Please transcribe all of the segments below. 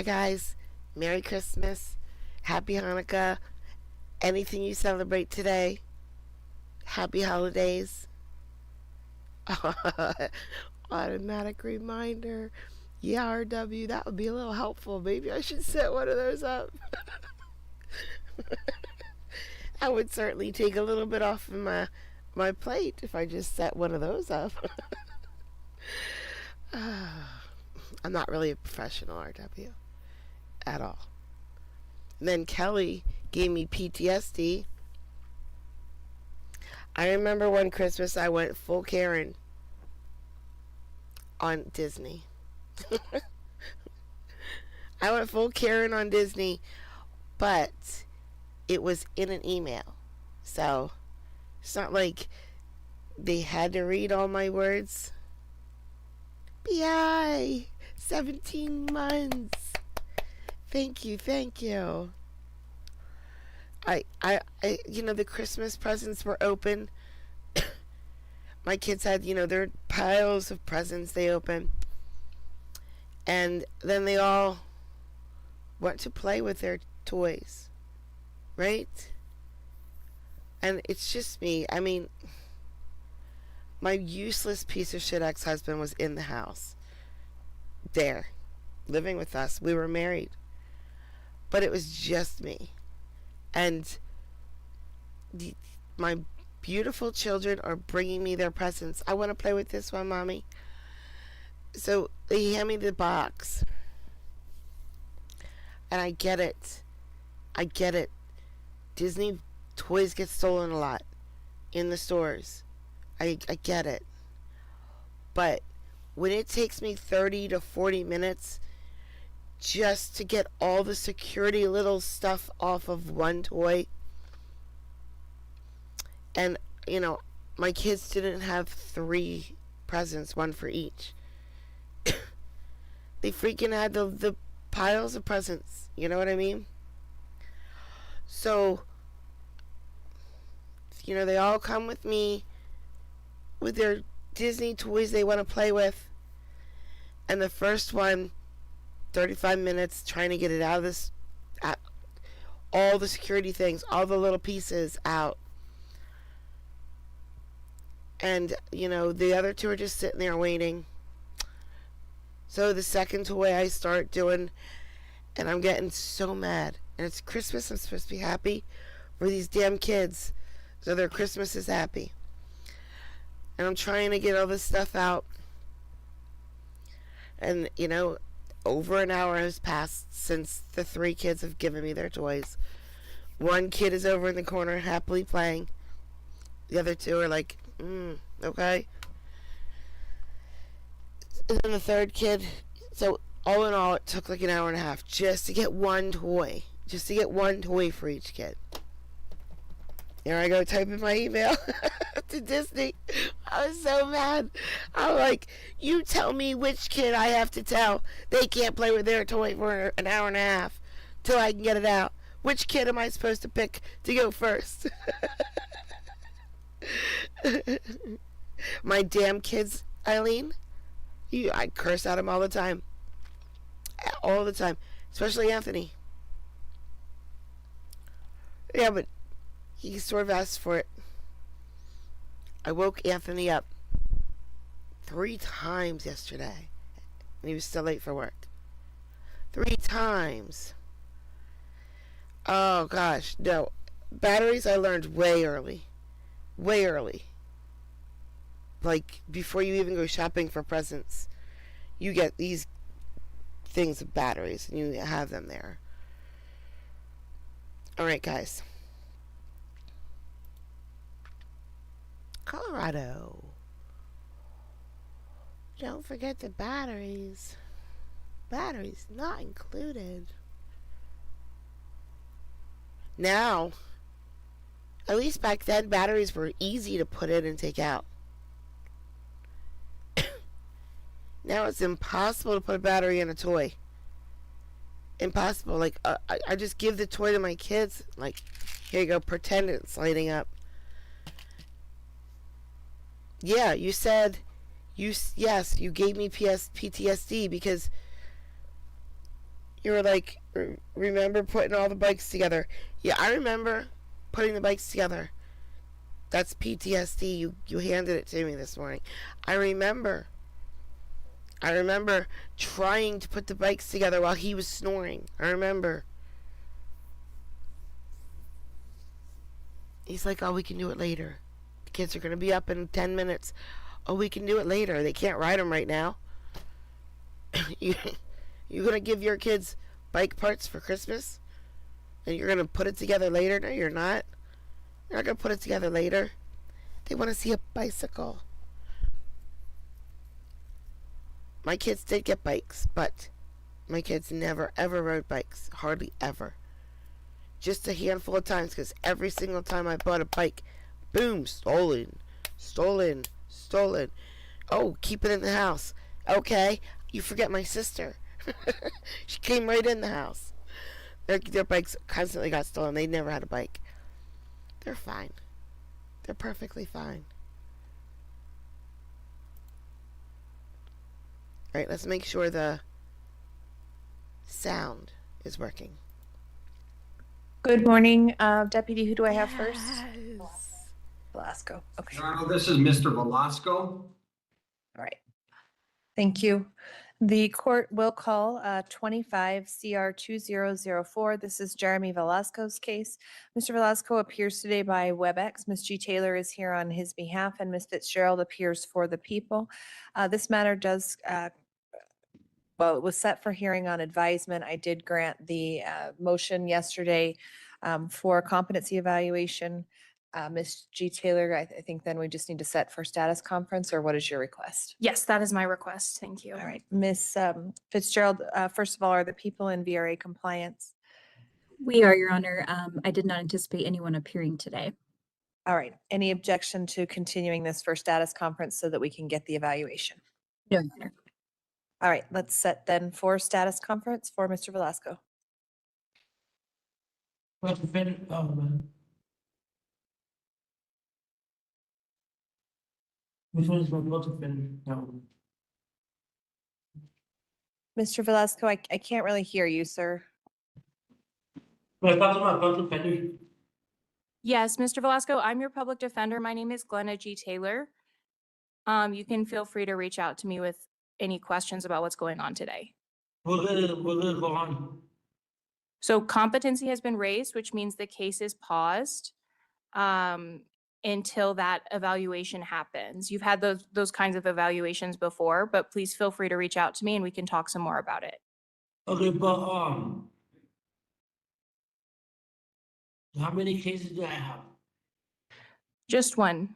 guys. Merry Christmas. Happy Hanukkah. Anything you celebrate today. Happy holidays. Automatic reminder. Yeah, RW, that would be a little helpful. Maybe I should set one of those up. I would certainly take a little bit off of my plate if I just set one of those up. I'm not really a professional RW at all. And then Kelly gave me PTSD. I remember one Christmas I went full Karen on Disney. I went full Karen on Disney, but it was in an email. So it's not like they had to read all my words. BI 17 months. Thank you. I the Christmas presents were open. My kids had, their piles of presents they opened. And then they all went to play with their toys. Right? And it's just me. I mean, my useless piece of shit ex-husband was in the house. There. Living with us. We were married. But it was just me. And my beautiful children are bringing me their presents. I want to play with this one, Mommy. So they hand me the box. And I get it. Disney toys get stolen a lot in the stores. I get it. But when it takes me 30 to 40 minutes just to get all the security little stuff off of one toy, and my kids didn't have 3 presents, one for each. They freaking had the piles of presents, you know what I mean? So they all come with me with their Disney toys they want to play with, and the first one, 35 minutes trying to get it out of this, all the security things, all the little pieces out. And, the other 2 are just sitting there waiting. So the second toy I start doing, and I'm getting so mad. And it's Christmas, I'm supposed to be happy for these damn kids, so their Christmas is happy. And I'm trying to get all this stuff out. And, over an hour has passed since the 3 kids have given me their toys. One kid is over in the corner happily playing. The other 2 are like, okay. And then the third kid, so all in all, it took like an hour and a half just to get one toy. Just to get one toy for each kid. Here I go typing my email to Disney. I was so mad. I'm like, you tell me which kid I have to tell they can't play with their toy for an hour and a half till I can get it out. Which kid am I supposed to pick to go first? My damn kids, Eileen, I curse at them all the time. All the time. Especially Anthony. Yeah, but he sort of asked for it. I woke Anthony up 3 times yesterday. And he was still late for work. 3 times. Oh, gosh. No. Batteries I learned way early. Way early. Like, before you even go shopping for presents, you get these things of batteries, and you have them there. Alright, guys. Colorado. Don't forget the batteries. Batteries not included. Now, at least back then, batteries were easy to put in and take out. Now it's impossible to put a battery in a toy. Impossible. Like, I just give the toy to my kids. Like, here you go, pretend it's lighting up. Yeah, you said, yes, you gave me PTSD because You were like, remember putting all the bikes together? Yeah, I remember putting the bikes together. That's PTSD. You handed it to me this morning. I remember. I remember trying to put the bikes together while he was snoring. I remember. He's like, oh, we can do it later. The kids are going to be up in 10 minutes. Oh, we can do it later. They can't ride them right now. you, you're going to give your kids bike parts for Christmas? And you're going to put it together later? No, you're not. You're not going to put it together later. They want to see a bicycle. My kids did get bikes, but my kids never ever rode bikes. Hardly ever. Just a handful of times, because every single time I bought a bike, boom, stolen, stolen, stolen. Oh, keep it in the house. Okay, you forget my sister. She came right in the house. Their bikes constantly got stolen. They never had a bike. They're fine. They're perfectly fine. Alright, let's make sure the sound is working. Good morning, Deputy. Who do I have first? Velasco. Okay. This is Mr. Velasco. All right. Thank you. The court will call 25 CR 2004. This is Jeremy Velasco's case. Mr. Velasco appears today by WebEx. Ms. G. Taylor is here on his behalf, and Ms. Fitzgerald appears for the people. This matter does well, it was set for hearing on advisement. I did grant the motion yesterday for competency evaluation. Ms. G. Taylor, I think then we just need to set for status conference, or what is your request? Yes, that is my request. Thank you. All right, Ms. Fitzgerald, first of all, are the people in VRA compliance? We are, Your Honor. I did not anticipate anyone appearing today. All right, any objection to continuing this for status conference so that we can get the evaluation? No, Your Honor. All right, let's set then for status conference for Mr. Velasco. Which one is my blood defender? That one. Mr. Velasco, I can't really hear you, sir. My blood defender. Yes, Mr. Velasco, I'm your public defender. My name is Glenna G. Taylor. You can feel free to reach out to me with any questions about what's going on today. We're gonna go on. So competency has been raised, which means the case is paused until that evaluation happens. You've had those kinds of evaluations before, but please feel free to reach out to me and we can talk some more about it. Okay, but how many cases do I have? Just one.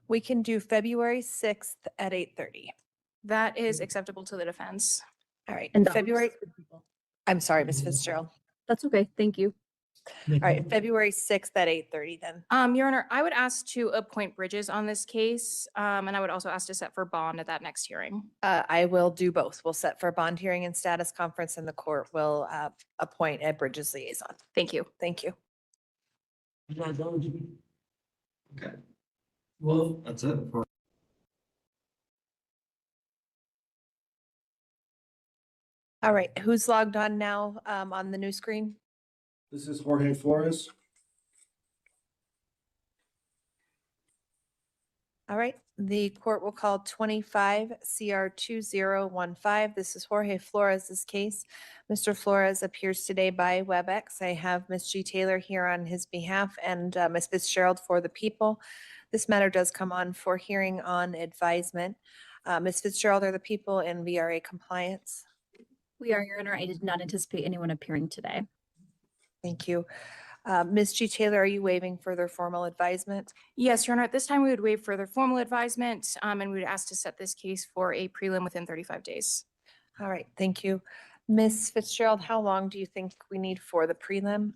We can do February 6th at 8:30. That is acceptable to the defense. All right, And that February, works for people. I'm sorry, Ms. Fitzgerald. That's okay. Thank you. All right, February 6th at 8:30 then. Your Honor, I would ask to appoint Bridges on this case, and I would also ask to set for bond at that next hearing. I will do both. We'll set for bond hearing and status conference, and the court will appoint a Bridges liaison. Thank you. Thank you. Okay. Well, That's it. All right, who's logged on now on the new screen? This is Jorge Flores. All right, the court will call 25 CR 2015. This is Jorge Flores' case. Mr. Flores appears today by WebEx. I have Ms. G. Taylor here on his behalf and Ms. Fitzgerald for the people. This matter does come on for hearing on advisement. Ms. Fitzgerald, are the people in VRA compliance? We are, Your Honor. I did not anticipate anyone appearing today. Thank you. Ms. G. Taylor, are you waiving further formal advisement? Yes, Your Honor. At this time, we would waive further formal advisement, and we would ask to set this case for a prelim within 35 days. All right, thank you. Ms. Fitzgerald, how long do you think we need for the prelim?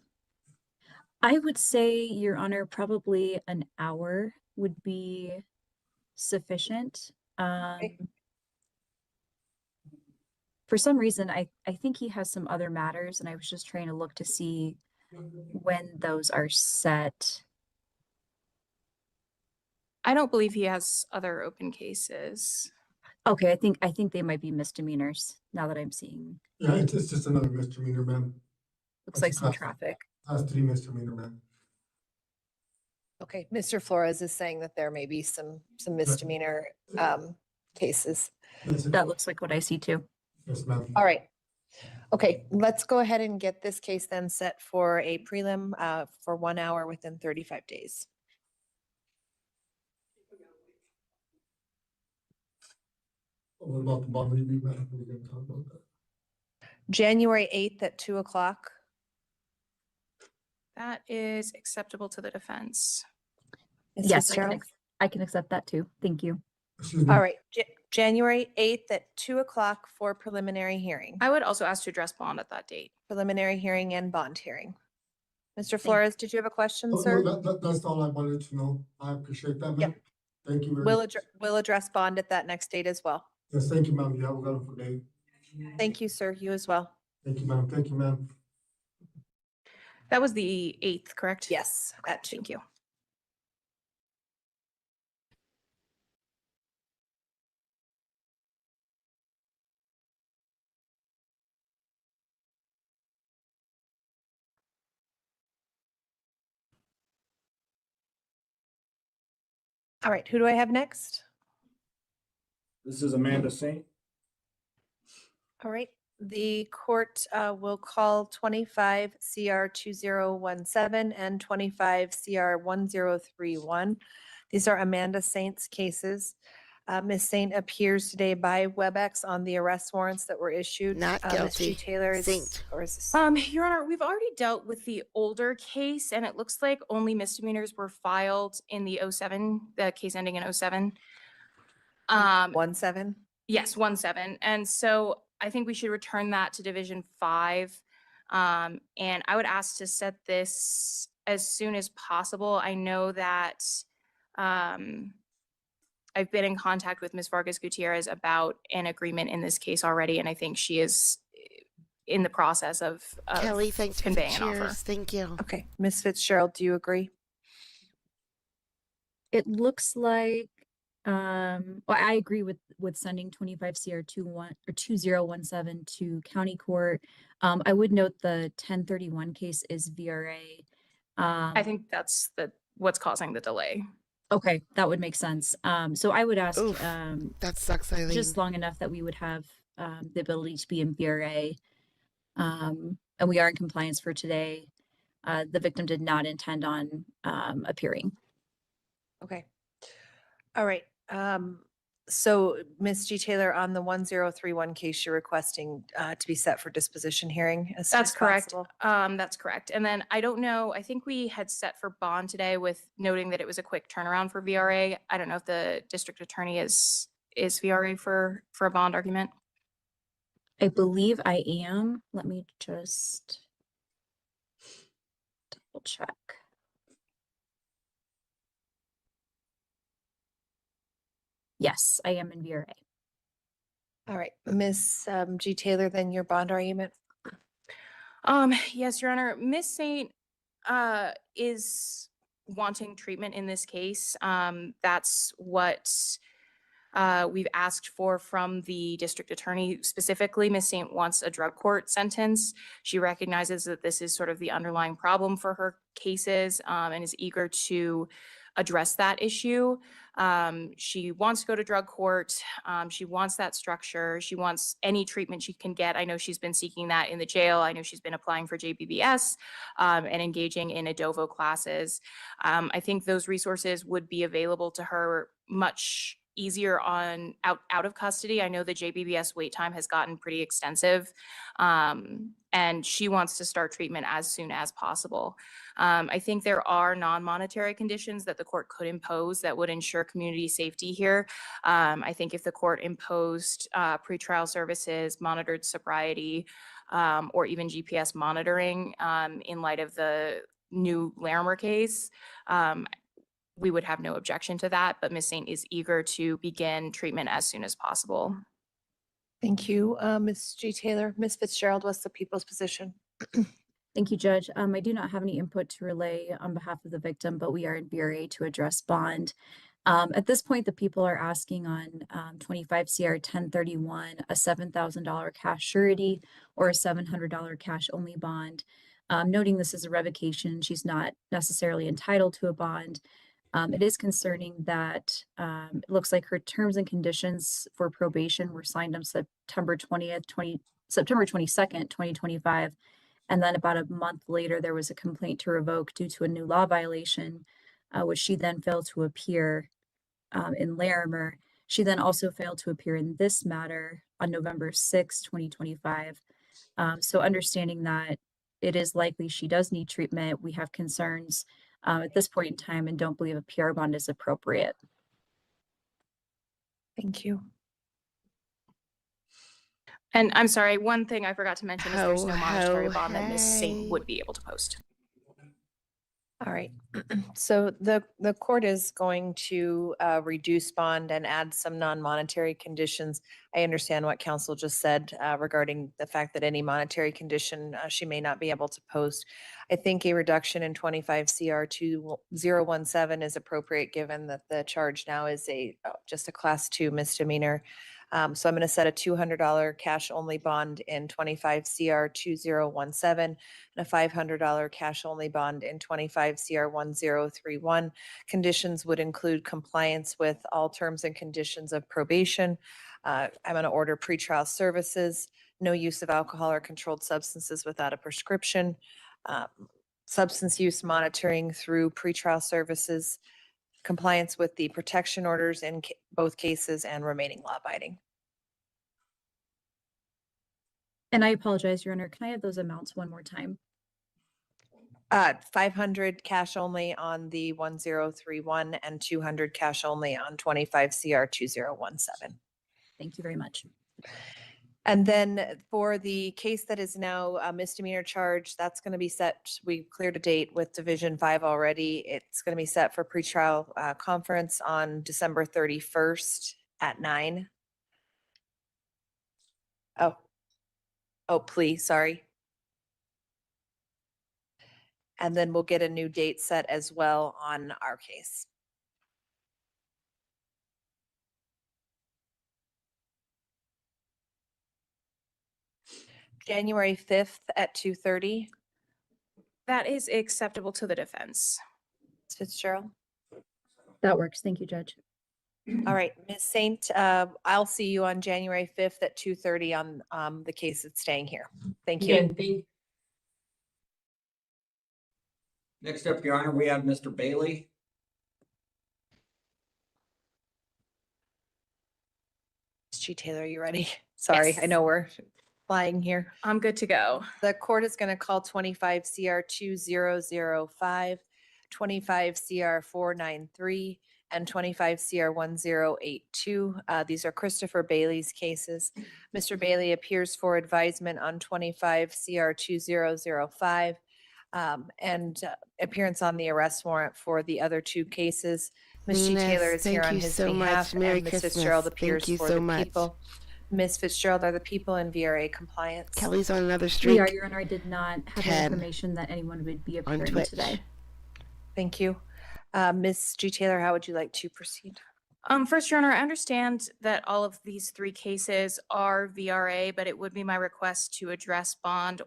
I would say, Your Honor, probably an hour would be sufficient. For some reason, I think he has some other matters, and I was just trying to look to see when those are set. I don't believe he has other open cases. Okay, I think they might be misdemeanors now that I'm seeing. Yeah, it's just another misdemeanor, ma'am. Looks That's like a some class- traffic. Class 3 misdemeanor, ma'am. Okay, Mr. Flores is saying that there may be some misdemeanor cases. Yes, That looks like what I see too. yes, ma'am. All right. Okay, let's go ahead and get this case then set for a prelim for 1 hour within 35 days. What about the bond review, ma'am? We're gonna talk about that. January 8th at 2 o'clock. That is acceptable to the defense. Ms. Yes, Fitzgerald? I can accept that too. Thank you. Excuse me. All right, January 8th at 2 o'clock for preliminary hearing. I would also ask to address bond at that date. Preliminary hearing and bond hearing. Mr. Flores, did you have a question, Oh, sir? no, that's all I wanted to know. I appreciate that, ma'am. Yep. Thank you very We'll, much. we'll address bond at that next date as well. Yes, thank you, ma'am. You have a wonderful day. Thank you, sir. You as well. Thank you, ma'am. Thank you, ma'am. That was the 8th, correct? Yes, Okay, at 2. thank you. All right, who do I have next? This is Amanda Saint. All right, the court will call 25 CR 2017 and 25 CR 1031. These are Amanda Saint's cases. Ms. Saint appears today by WebEx on the arrest warrants that were issued. Not Ms. G. guilty. Taylor is, Saint. or is this? Your Honor, we've already dealt with the older case, and it looks like only misdemeanors were filed in the 07, the case ending in 07. 1-7? Yes, 1-7. And so I think we should return that to Division 5. And I would ask to set this as soon as possible. I know that I've been in contact with Ms. Vargas Gutierrez about an agreement in this case already, and I think she is in the process of Kelly, thanks for the conveying an offer. cheers. Thank you. Okay, Ms. Fitzgerald, do you agree? It looks like, well, I agree with sending 25 CR 2017 to county court. I would note the 1031 case is VRA. I think that's what's causing the delay. Okay, that would make sense. So I would ask, Oof. That sucks, Eileen. just long enough that we would have the ability to be in VRA. And we are in compliance for today. The victim did not intend on appearing. Okay. All right. So Ms. G. Taylor, on the 1031 case, you're requesting to be set for disposition hearing as soon That's as correct. possible? That's correct. And then I don't know, I think we had set for bond today with noting that it was a quick turnaround for VRA. I don't know if the district attorney is VRA for a bond argument. I believe I am. Let me just double check. Yes, I am in VRA. All right, Ms. G. Taylor, then your bond argument? Yes, Your Honor. Miss Saint is wanting treatment in this case. That's what we've asked for from the district attorney. Specifically, Miss Saint wants a drug court sentence. She recognizes that this is sort of the underlying problem for her cases, and is eager to address that issue. She wants to go to drug court. She wants that structure. She wants any treatment she can get. I know she's been seeking that in the jail. I know she's been applying for JBBS and engaging in ADOVO classes. I think those resources would be available to her much easier on out of custody. I know the JBBS wait time has gotten pretty extensive, and she wants to start treatment as soon as possible. I think there are non-monetary conditions that the court could impose that would ensure community safety here. I think if the court imposed pretrial services, monitored sobriety, or even GPS monitoring in light of the new Larimer case, we would have no objection to that, but Ms. Saint is eager to begin treatment as soon as possible. Thank you, Ms. G. Taylor. Ms. Fitzgerald, what's the people's position? Thank you, Judge. I do not have any input to relay on behalf of the victim, but we are in VRA to address bond. At this point, the people are asking on 25 CR 1031 a $7,000 cash surety or a $700 cash only bond. Noting this is a revocation, she's not necessarily entitled to a bond. It is concerning that it looks like her terms and conditions for probation were signed on September 22nd, 2025. And then about a month later, there was a complaint to revoke due to a new law violation, which she then failed to appear in Larimer. She then also failed to appear in this matter on November 6, 2025. So understanding that it is likely she does need treatment, we have concerns at this point in time and don't believe a PR bond is appropriate. Thank you. And I'm sorry, one thing I forgot to mention is there's no Ho, monetary ho, bond that Ms. Saint hey. would be able to post. All right. So the court is going to reduce bond and add some non-monetary conditions. I understand what counsel just said regarding the fact that any monetary condition she may not be able to post. I think a reduction in 25 CR 2017 is appropriate given that the charge now is just a class 2 misdemeanor. So I'm going to set a $200 cash only bond in 25 CR 2017 and a $500 cash only bond in 25 CR 1031. Conditions would include compliance with all terms and conditions of probation. I'm going to order pretrial services, no use of alcohol or controlled substances without a prescription, substance use monitoring through pretrial services, compliance with the protection orders in both cases, and remaining law abiding. And I apologize, Your Honor, can I have those amounts one more time? 500 cash only on the 1031 and 200 cash only on 25 CR 2017. Thank you very much. And then for the case that is now a misdemeanor charge, that's going to be set. We cleared a date with Division 5 already. It's going to be set for pretrial conference on December 31st at 9. Plea, sorry. And then we'll get a new date set as well on our case. January 5th at 2:30. That is acceptable to the defense. Ms. Fitzgerald. That works. Thank you, Judge. All right, Ms. Saint, I'll see you on January 5th at 2:30 on the case that's staying here. Thank you. Again, Next up, Your Honor, we have Mr. Bailey. Ms. G. Taylor, are you ready? Sorry, I Yes. know we're flying here. I'm good to go. The court is going to call 25 CR 2005, 25 CR 493, and 25 CR 1082. These are Christopher Bailey's cases. Mr. Bailey appears for advisement on 25 CR 2005 and appearance on the arrest warrant for the other two cases. Ms. G. Venus, Taylor is here thank on you his so behalf, much. Merry and Ms. Christmas. Fitzgerald Thank appears you for so the much. people. Ms. Fitzgerald, are the people in VRA compliance? Kelly's on another streak. We are, Your Honor. I did not have any 10 information that anyone would be on appearing Twitch. today. Thank you. Ms. G. Taylor, how would you like to proceed? First, Your Honor, I understand that all of these three cases are VRA, but it would be my request to address bond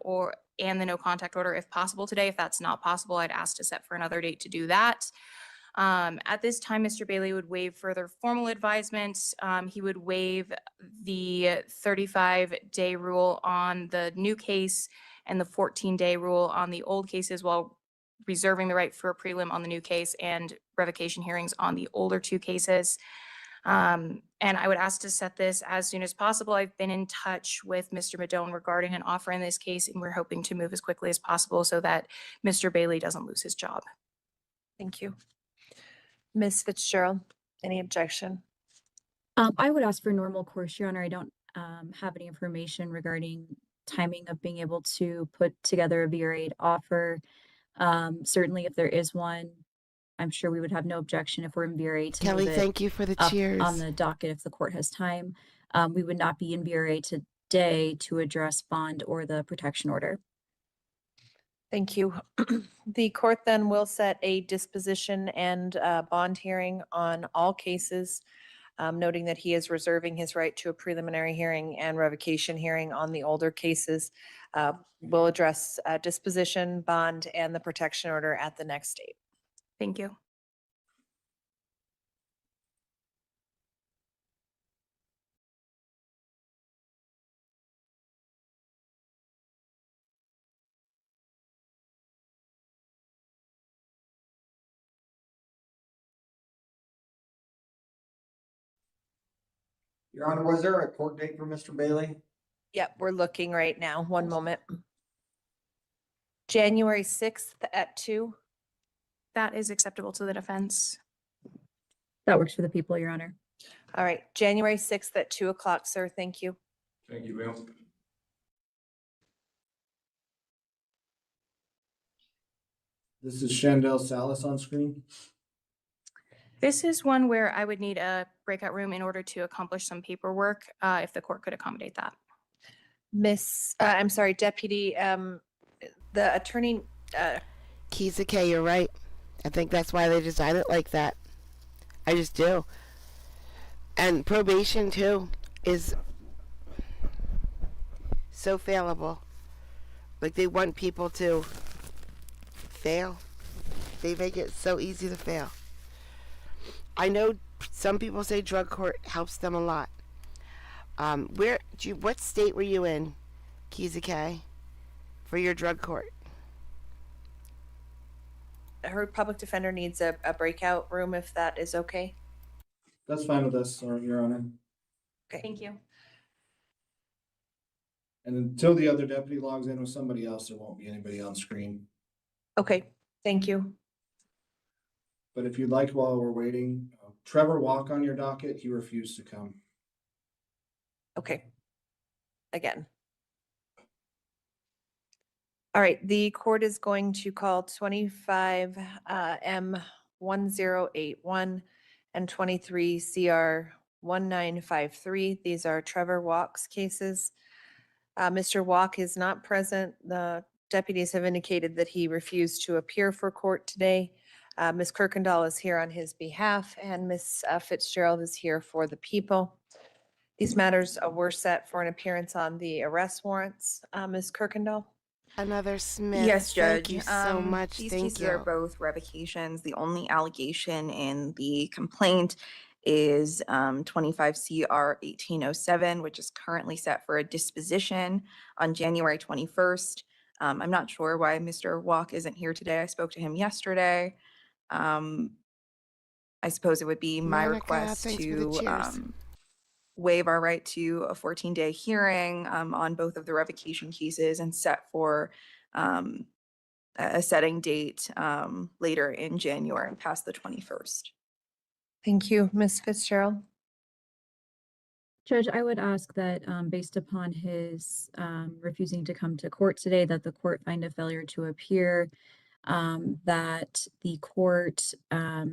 and the no contact order if possible today. If that's not possible, I'd ask to set for another date to do that. At this time, Mr. Bailey would waive further formal advisements. He would waive the 35-day rule on the new case and the 14-day rule on the old cases while reserving the right for a prelim on the new case and revocation hearings on the older two cases. And I would ask to set this as soon as possible. I've been in touch with Mr. Madone regarding an offer in this case, and we're hoping to move as quickly as possible so that Mr. Bailey doesn't lose his job. Thank you. Ms. Fitzgerald, any objection? I would ask for normal course, Your Honor. I don't have any information regarding timing of being able to put together a VRA offer. Certainly, if there is one, I'm sure we would have no objection if we're in VRA to Kelly, move it thank you for the up cheers. on the docket if the court has time. We would not be in VRA today to address bond or the protection order. Thank you. The court then will set a disposition and bond hearing on all cases, noting that he is reserving his right to a preliminary hearing and revocation hearing on the older cases. We'll address disposition, bond, and the protection order at the next date. Thank you. Your Honor, was there a court date for Mr. Bailey? Yep, we're looking right now. One moment. January 6th at 2. That is acceptable to the defense. That works for the people, Your Honor. All right, January 6th at 2 o'clock, sir. Thank you. Thank you, Bill. This is Chandel Salas on screen. This is one where I would need a breakout room in order to accomplish some paperwork, if the court could accommodate that. I'm sorry, Deputy, the attorney, Kizuke, you're right. I think that's why they designed it like that. I just do. And probation, too, is so failable. Like, they want people to fail. They make it so easy to fail. I know some people say drug court helps them a lot. What state were you in, Kizuke, for your drug court? her public defender needs a breakout room if that is okay. That's fine with us, Your Honor. Okay. Thank you. And until the other deputy logs in with somebody else, there won't be anybody on screen. Okay, thank you. But if you'd like, while we're waiting, Trevor Walk on your docket, he refused to come. Okay. Again. All right, the court is going to call 25 M 1081 and 23 CR 1953. These are Trevor Walk's cases. Mr. Walk is not present. The deputies have indicated that he refused to appear for court today. Ms. Kirkendall is here on his behalf, and Ms. Fitzgerald is here for the people. These matters were set for an appearance on the arrest warrants. Ms. Kirkendall? Another Smith. Yes, Judge. Thank you so much. These Thank cases you. are both revocations. The only allegation in the complaint is 25 CR 1807, which is currently set for a disposition on January 21st. I'm not sure why Mr. Walk isn't here today. I spoke to him yesterday. I suppose it would be my Monica, request thanks for the to cheers. waive our right to a 14-day hearing on both of the revocation cases and set for a setting date later in January, past the 21st. Thank you. Ms. Fitzgerald? Judge, I would ask that, based upon his refusing to come to court today, that the court find a failure to appear, that the court, I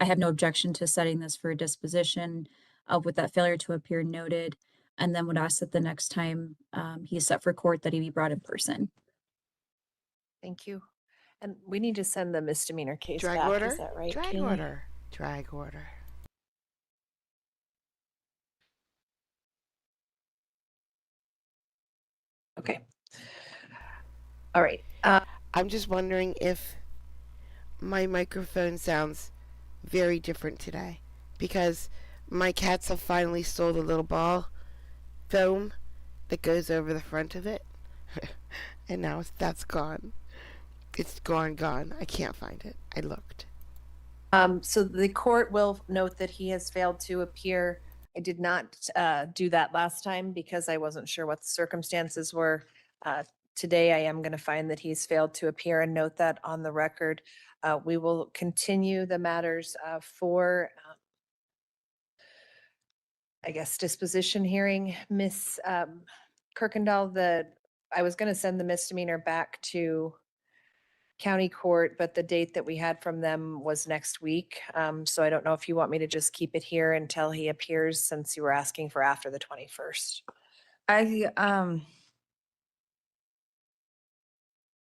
have no objection to setting this for a disposition with that failure to appear noted, and then would ask that the next time he is set for court that he be brought in person. Thank you. And we need to send the misdemeanor case Drag back. order? Is that right, Drag Kaylee? order. Drag order. Okay. All right. I'm just wondering if my microphone sounds very different today because my cats have finally stole the little ball foam that goes over the front of it. And now that's gone. It's gone. I can't find it. I looked. So the court will note that he has failed to appear. I did not do that last time because I wasn't sure what the circumstances were. Today, I am going to find that he's failed to appear and note that on the record. We will continue the matters for, I guess, disposition hearing. Ms. Kirkendall, I was going to send the misdemeanor back to county court, but the date that we had from them was next week. So I don't know if you want me to just keep it here until he appears, since you were asking for after the 21st.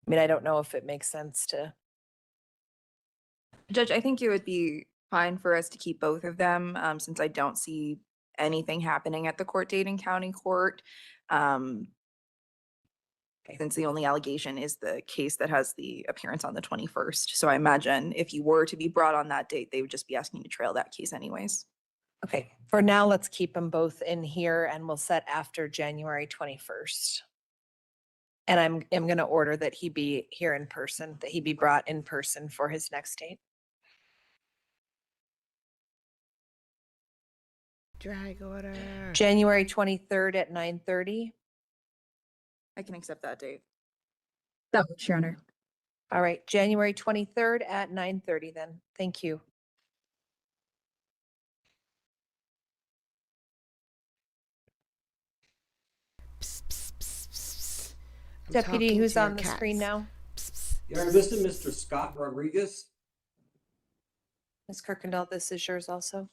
I mean, I don't know if it makes sense to. Judge, I think it would be fine for us to keep both of them, since I don't see anything happening at the court date in county court. Since the only allegation is the case that has the appearance on the 21st. So I imagine if you were to be brought on that date, they would just be asking you to trail that case anyways. Okay, for now, let's keep them both in here and we'll set after January 21st. And I'm going to order that he be here in person, that he be brought in person for his next date. Drag order. January 23rd at 9:30. I can accept that date. That works, Your Honor. All right, January 23rd at 9:30 then. Thank you. Psst, psst, psst, psst, psst. I'm Deputy, talking who's to your on the screen cats. now? Psst, psst, Your Honor, psst, this is psst, Mr. Scott Rodriguez. Ms. Kirkendall, this is yours also.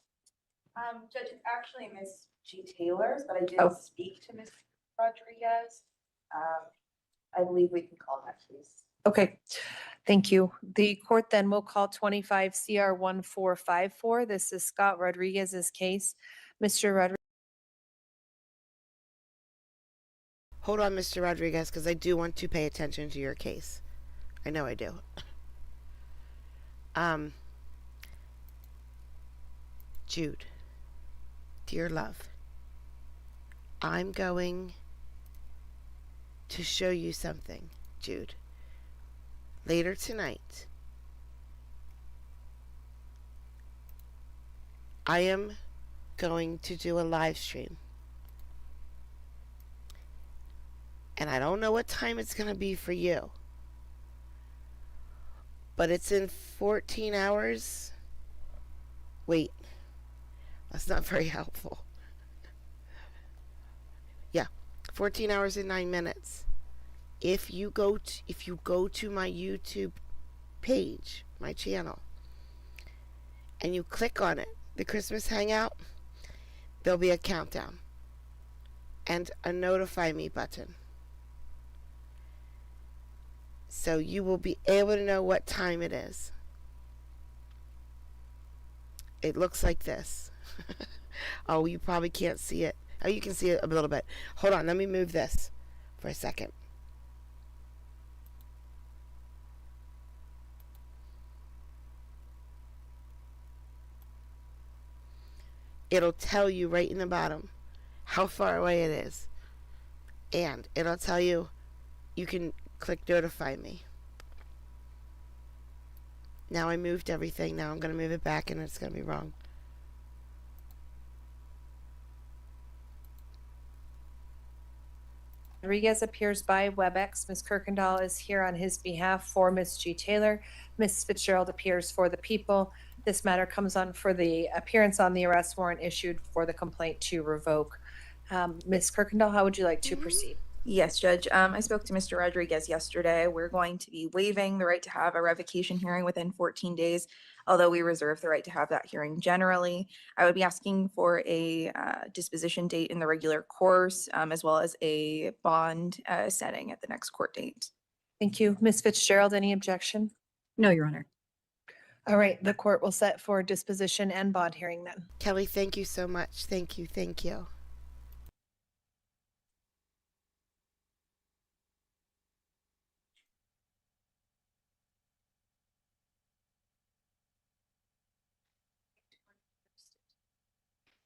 Judge, it's actually Miss G. Taylor's, but I did Oh. speak to Miss Rodriguez. I believe we can call that case. Okay, thank you. The court then will call 25 CR 1454. This is Scott Rodriguez's case. Mr. Rodriguez. Hold on, Mr. Rodriguez, because I do want to pay attention to your case. I know I do. Jude, dear love, I'm going to show you something, Jude. Later tonight, I am going to do a live stream. And I don't know what time it's going to be for you. But it's in 14 hours. Wait. That's not very helpful. Yeah. 14 hours and 9 minutes. If you go to my YouTube page, my channel, and you click on it, the Christmas Hangout, there'll be a countdown and a notify me button. So you will be able to know what time it is. It looks like this. Oh, you probably can't see it. Oh, you can see it a little bit. Hold on, let me move this for a second. It'll tell you right in the bottom how far away it is. And it'll tell you can click notify me. Now I moved everything. Now I'm going to move it back and it's going to be wrong. Rodriguez appears by WebEx. Ms. Kirkendall is here on his behalf for Ms. G. Taylor. Ms. Fitzgerald appears for the people. This matter comes on for the appearance on the arrest warrant issued for the complaint to revoke. Ms. Kirkendall, how would you like to proceed? Yes, Judge. I spoke to Mr. Rodriguez yesterday. We're going to be waiving the right to have a revocation hearing within 14 days, although we reserve the right to have that hearing generally. I would be asking for a disposition date in the regular course, as well as a bond setting at the next court date. Thank you. Ms. Fitzgerald, any objection? No, Your Honor. All right, the court will set for disposition and bond hearing then. Kelly, thank you so much. Thank you. Thank you.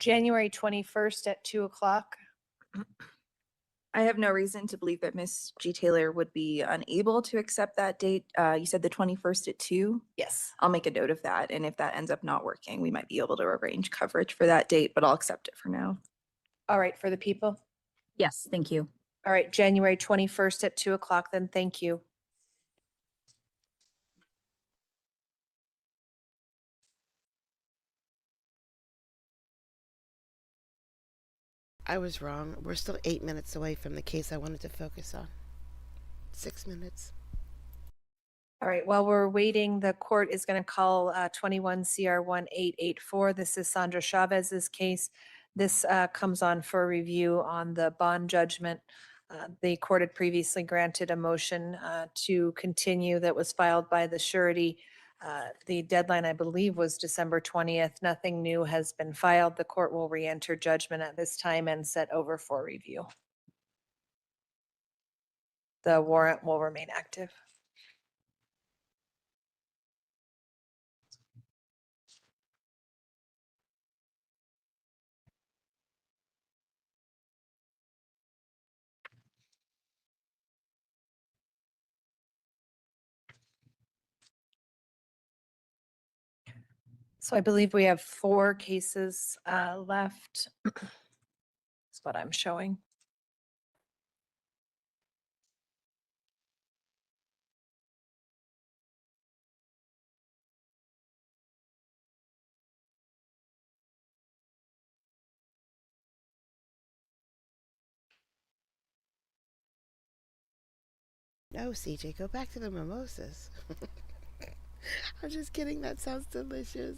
January 21st at 2 o'clock. I have no reason to believe that Ms. G. Taylor would be unable to accept that date. You said the 21st at 2? Yes. I'll make a note of that. And if that ends up not working, we might be able to arrange coverage for that date, but I'll accept it for now. All right, for the people. Yes, thank you. All right, January 21st at 2 o'clock then. Thank you. I was wrong. We're still 8 minutes away from the case I wanted to focus on. 6 minutes. All right, while we're waiting, the court is going to call 21 CR 1884. This is Sandra Chavez's case. This comes on for review on the bond judgment The court had previously granted a motion to continue that was filed by the surety. The deadline, I believe, was December 20th. Nothing new has been filed. The court will re-enter judgment at this time and set over for review. The warrant will remain active. So I believe we have 4 cases left. That's what I'm showing. No, CJ, go back to the mimosas. I'm just kidding. That sounds delicious.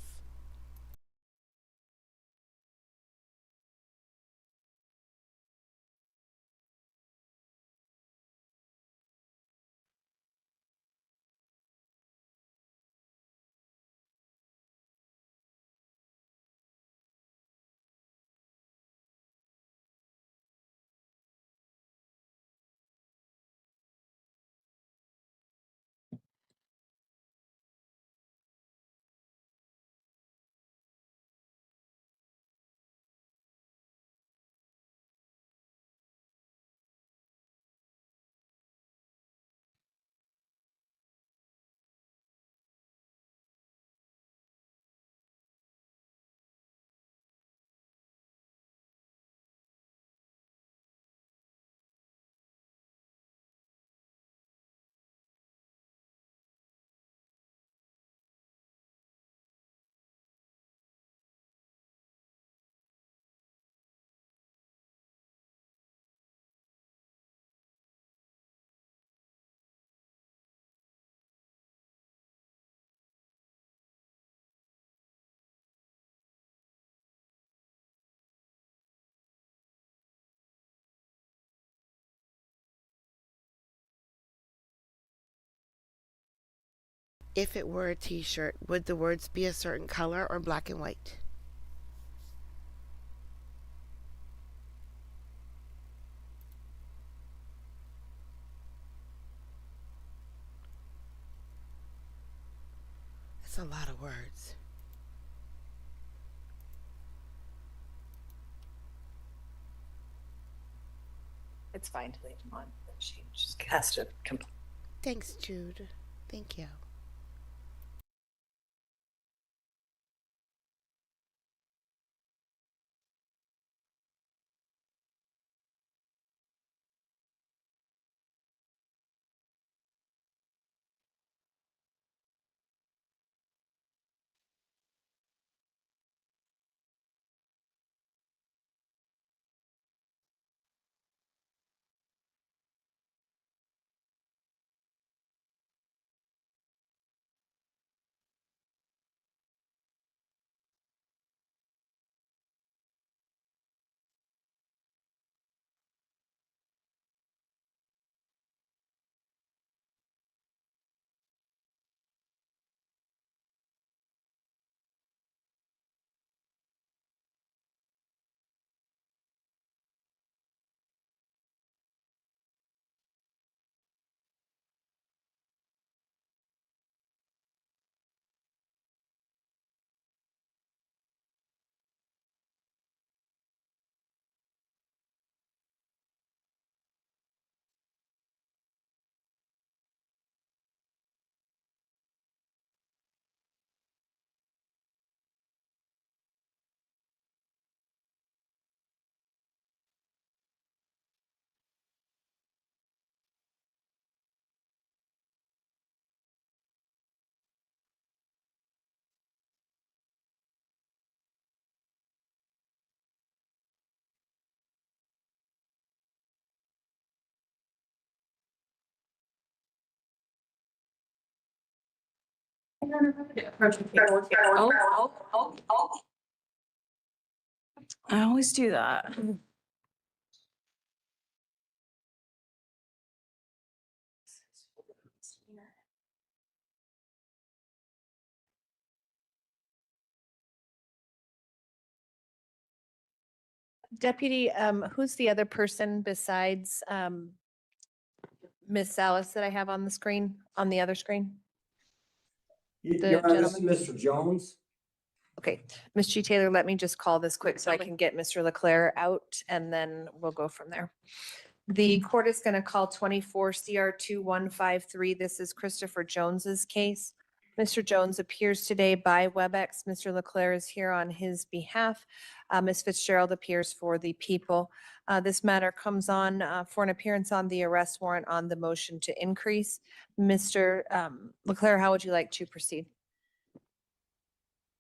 If it were a t-shirt, would the words be a certain color or black and white? That's a lot of words. It's fine to leave them on. She just has to come. Thanks, Jude. Thank you. I always do that. Deputy, who's the other person besides Miss Salas that I have on the screen, on the other screen? Your Honor, this is gentleman. Mr. Jones. Okay, Ms. G. Taylor, let me just call this quick so I can get Mr. Leclerc out and then we'll go from there. The court is going to call 24 CR 2153. This is Christopher Jones's case. Mr. Jones appears today by WebEx. Mr. Leclerc is here on his behalf. Ms. Fitzgerald appears for the people. This matter comes on for an appearance on the arrest warrant on the motion to increase. Mr. Leclerc, how would you like to proceed?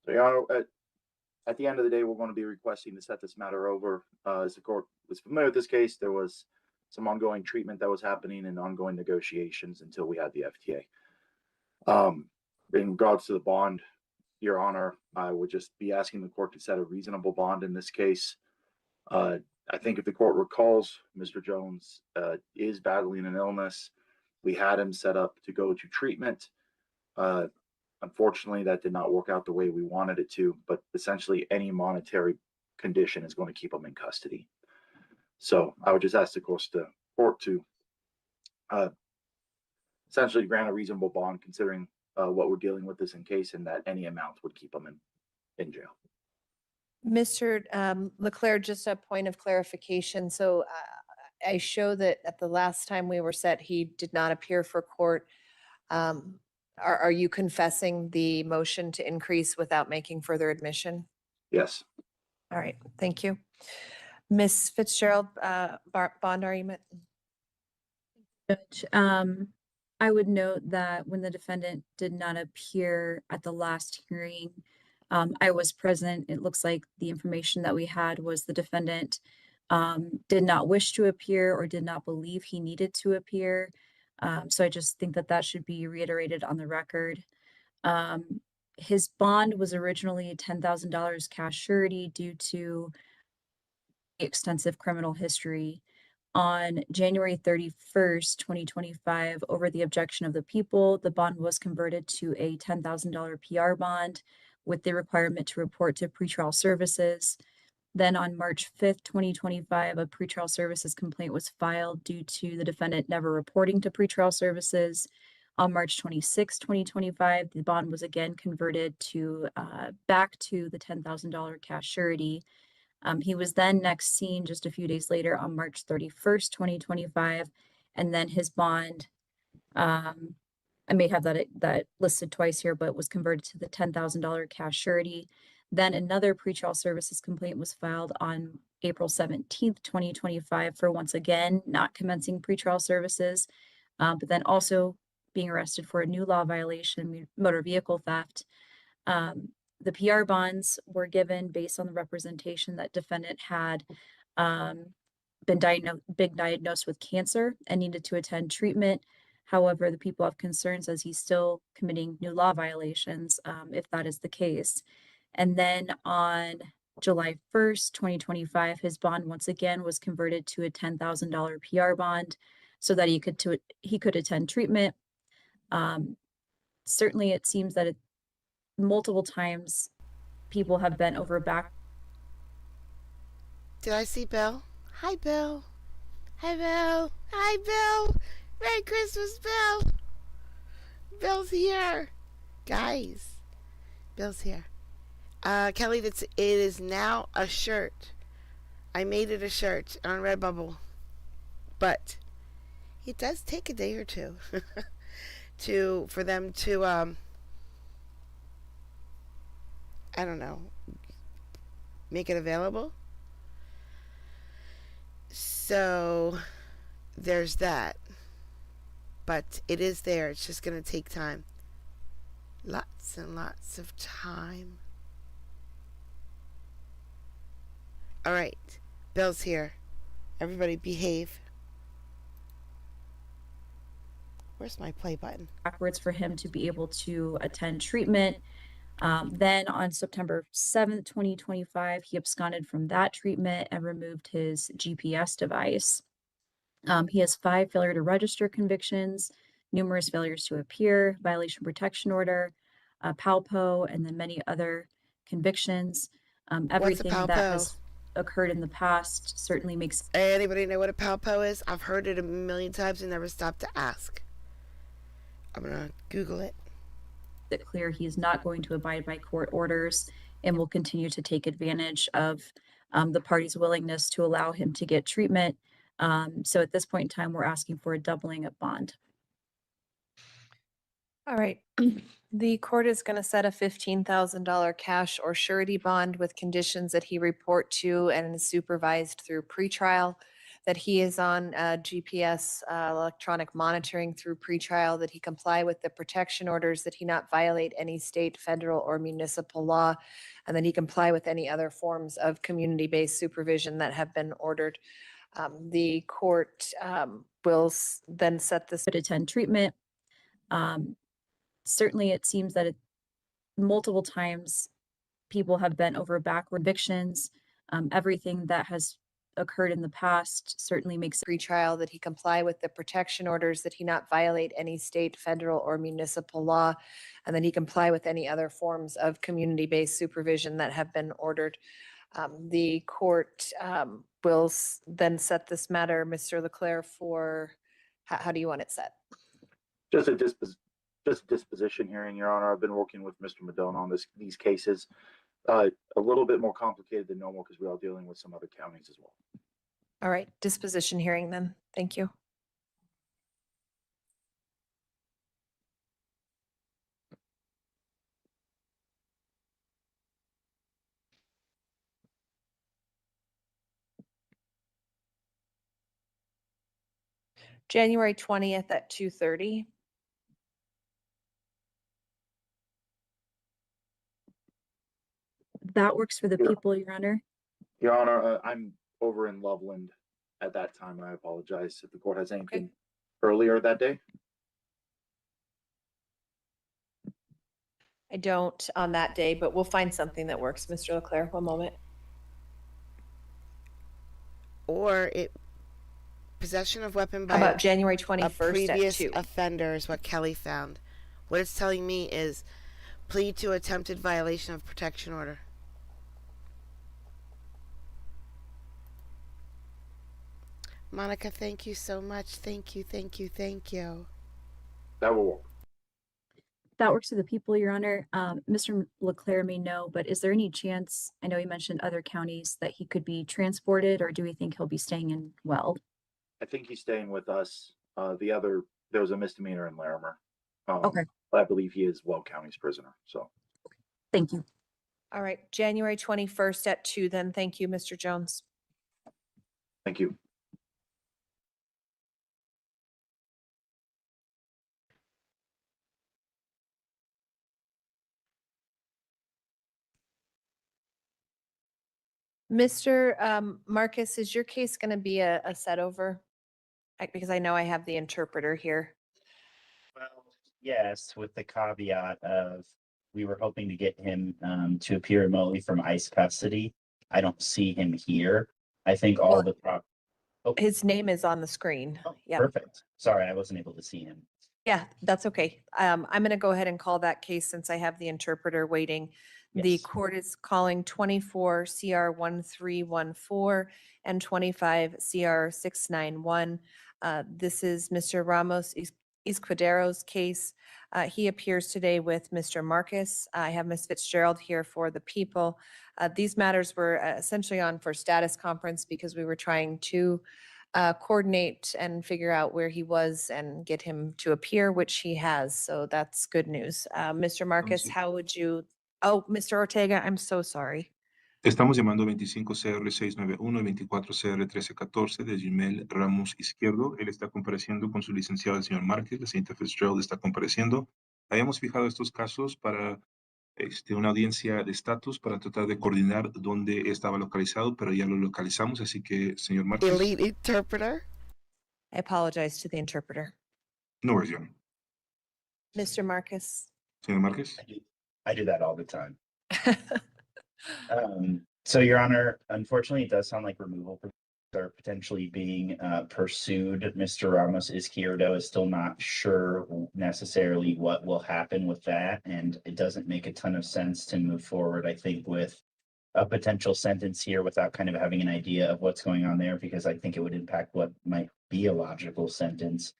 So, Your Honor, at the end of the day, we're going to be requesting to set this matter over. As the court was familiar with this case, there was some ongoing treatment that was happening and ongoing negotiations until we had the FTA. In regards to the bond, Your Honor, I would just be asking the court to set a reasonable bond in this case. I think if the court recalls, Mr. Jones is battling an illness. We had him set up to go to treatment. Unfortunately, that did not work out the way we wanted it to, but essentially any monetary condition is going to keep him in custody. So I would just ask the court to essentially grant a reasonable bond considering what we're dealing with this in case, and that any amount would keep him in jail. Mr. Leclerc, just a point of clarification. So I show that at the last time we were set, he did not appear for court. Are you confessing the motion to increase without making further admission? Yes. All right, thank you. Ms. Fitzgerald, bond argument? Judge, I would note that when the defendant did not appear at the last hearing, I was present. It looks like the information that we had was the defendant did not wish to appear or did not believe he needed to appear. So I just think that that should be reiterated on the record. His bond was originally $10,000 cash surety due to extensive criminal history. On January 31st, 2025, over the objection of the people, the bond was converted to a $10,000 PR bond with the requirement to report to pretrial services. Then on March 5th, 2025, a pretrial services complaint was filed due to the defendant never reporting to pretrial services. On March 26, 2025, the bond was again converted to back to the $10,000 cash surety. He was then next seen just a few days later on March 31st, 2025, and then his bond, I may have that listed twice here, but was converted to the $10,000 cash surety. Then another pretrial services complaint was filed on April 17th, 2025 for once again not commencing pretrial services, but then also being arrested for a new law violation, motor vehicle theft. The PR bonds were given based on the representation that defendant had been diagnosed with cancer and needed to attend treatment. However, the people have concerns as he's still committing new law violations, if that is the case. And then on July 1st, 2025, his bond once again was converted to a $10,000 PR bond so that he could attend treatment. Certainly, it seems that multiple times people have bent over back. Did I see Bill? Hi, Bill. Hi, Bill. Hi, Bill. Merry Christmas, Bill. Bill's here. Guys, Bill's here. Kelly, it is now a shirt. I made it a shirt on Redbubble. But it does take a day or two for them to I don't know, make it available. So there's that. But it is there. It's just going to take time. Lots and lots of time. All right. Bill's here. Everybody behave. Where's my play button? Backwards for him to be able to attend treatment. Then on September 7th, 2025, he absconded from that treatment and removed his GPS device. He has 5 failure to register convictions, numerous failures to appear, violation protection order, PALPO, and then many other convictions. Everything What's a that PALPO? has occurred in the past certainly makes Anybody know what a palpo is? I've heard it a million times and never stopped to ask. I'm gonna Google it. it clear he is not going to abide by court orders and will continue to take advantage of the party's willingness to allow him to get treatment. So at this point in time, we're asking for a doubling of bond. All right. The court is going to set a $15,000 cash or surety bond with conditions that he report to and is supervised through pretrial, that he is on GPS electronic monitoring through pretrial, that he comply with the protection orders, that he not violate any state, federal, or municipal law, and that he comply with any other forms of community-based supervision that have been ordered. The court will then set this. Could attend treatment. Certainly, it seems that multiple times people have bent over backward evictions. Everything that has occurred in the past certainly makes Pretrial, that he comply with the protection orders, that he not violate any state, federal, or municipal law, and that he comply with any other forms of community-based supervision that have been ordered. The court will then set this matter, Mr. Leclerc, for, how do you want it set? Just a disposition hearing, Your Honor. I've been working with Mr. Madone on these cases. A little bit more complicated than normal because we are dealing with some other counties as well. All right, disposition hearing then. Thank you. January 20th at 2:30. that works for the Yeah. people, Your Honor. Your Honor, I'm over in Loveland at that time, and I apologize if the court has anything earlier that day. I don't on that day, but we'll find something that works. Mr. Leclerc, one moment. Or it possession of weapon How by about January a 21st at previous 2? offender is what Kelly found. What it's telling me is plea to attempted violation of protection order. Monica, thank you so much. Thank you, thank you, thank you. That will work. That works for the people, Your Honor. Mr. Leclerc may know, but is there any chance, I know you mentioned other counties, that he could be transported, or do we think he'll be staying in Weld? I think he's staying with us. There was a misdemeanor in Larimer. Okay. But I believe he is Weld County's prisoner, so. Thank you. All right, January 21st at 2 then. Thank you, Mr. Jones. Thank you. Mr. Marcus, is your case going to be a set over? Because I know I have the interpreter here. Well, yes, with the caveat of we were hoping to get him to appear remotely from ICE custody. I don't see him here. I think all Well, his name is on the screen. Yeah. Perfect. Sorry, I wasn't able to see him. Yeah, that's okay. I'm going to go ahead and call that case since I have the interpreter waiting. The Yes. court is calling 24 CR 1314 and 25 CR 691. This is Mr. Ramos Escudero's case. He appears today with Mr. Marcus. I have Ms. Fitzgerald here for the people. These matters were essentially on for status conference because we were trying to coordinate and figure out where he was and get him to appear, which he has. So that's good news. Mr. Marcus, how would you? Oh, Mr. Ortega, I'm so sorry. Estamos llamando 25CR691 y 24CR1314 de Gmail Ramos Izquierdo. Él está compareciendo con su licenciado, el señor Márquez. La señorita Fitzgerald está compareciendo. Habíamos fijado estos casos para una audiencia de estatus para tratar de coordinar dónde estaba localizado, pero ya lo localizamos. Así que, señor Márquez. Elite interpreter. I apologize to the interpreter. No worries, John. Mr. Marcus. Señor Márquez. I do that all the time. So, Your Honor, unfortunately, it does sound like removal are potentially being pursued. Mr. Ramos Izquierdo is still not sure necessarily what will happen with that, and it doesn't make a ton of sense to move forward, I think, with a potential sentence here without kind of having an idea of what's going on there, because I think it would impact what might be a logical sentence.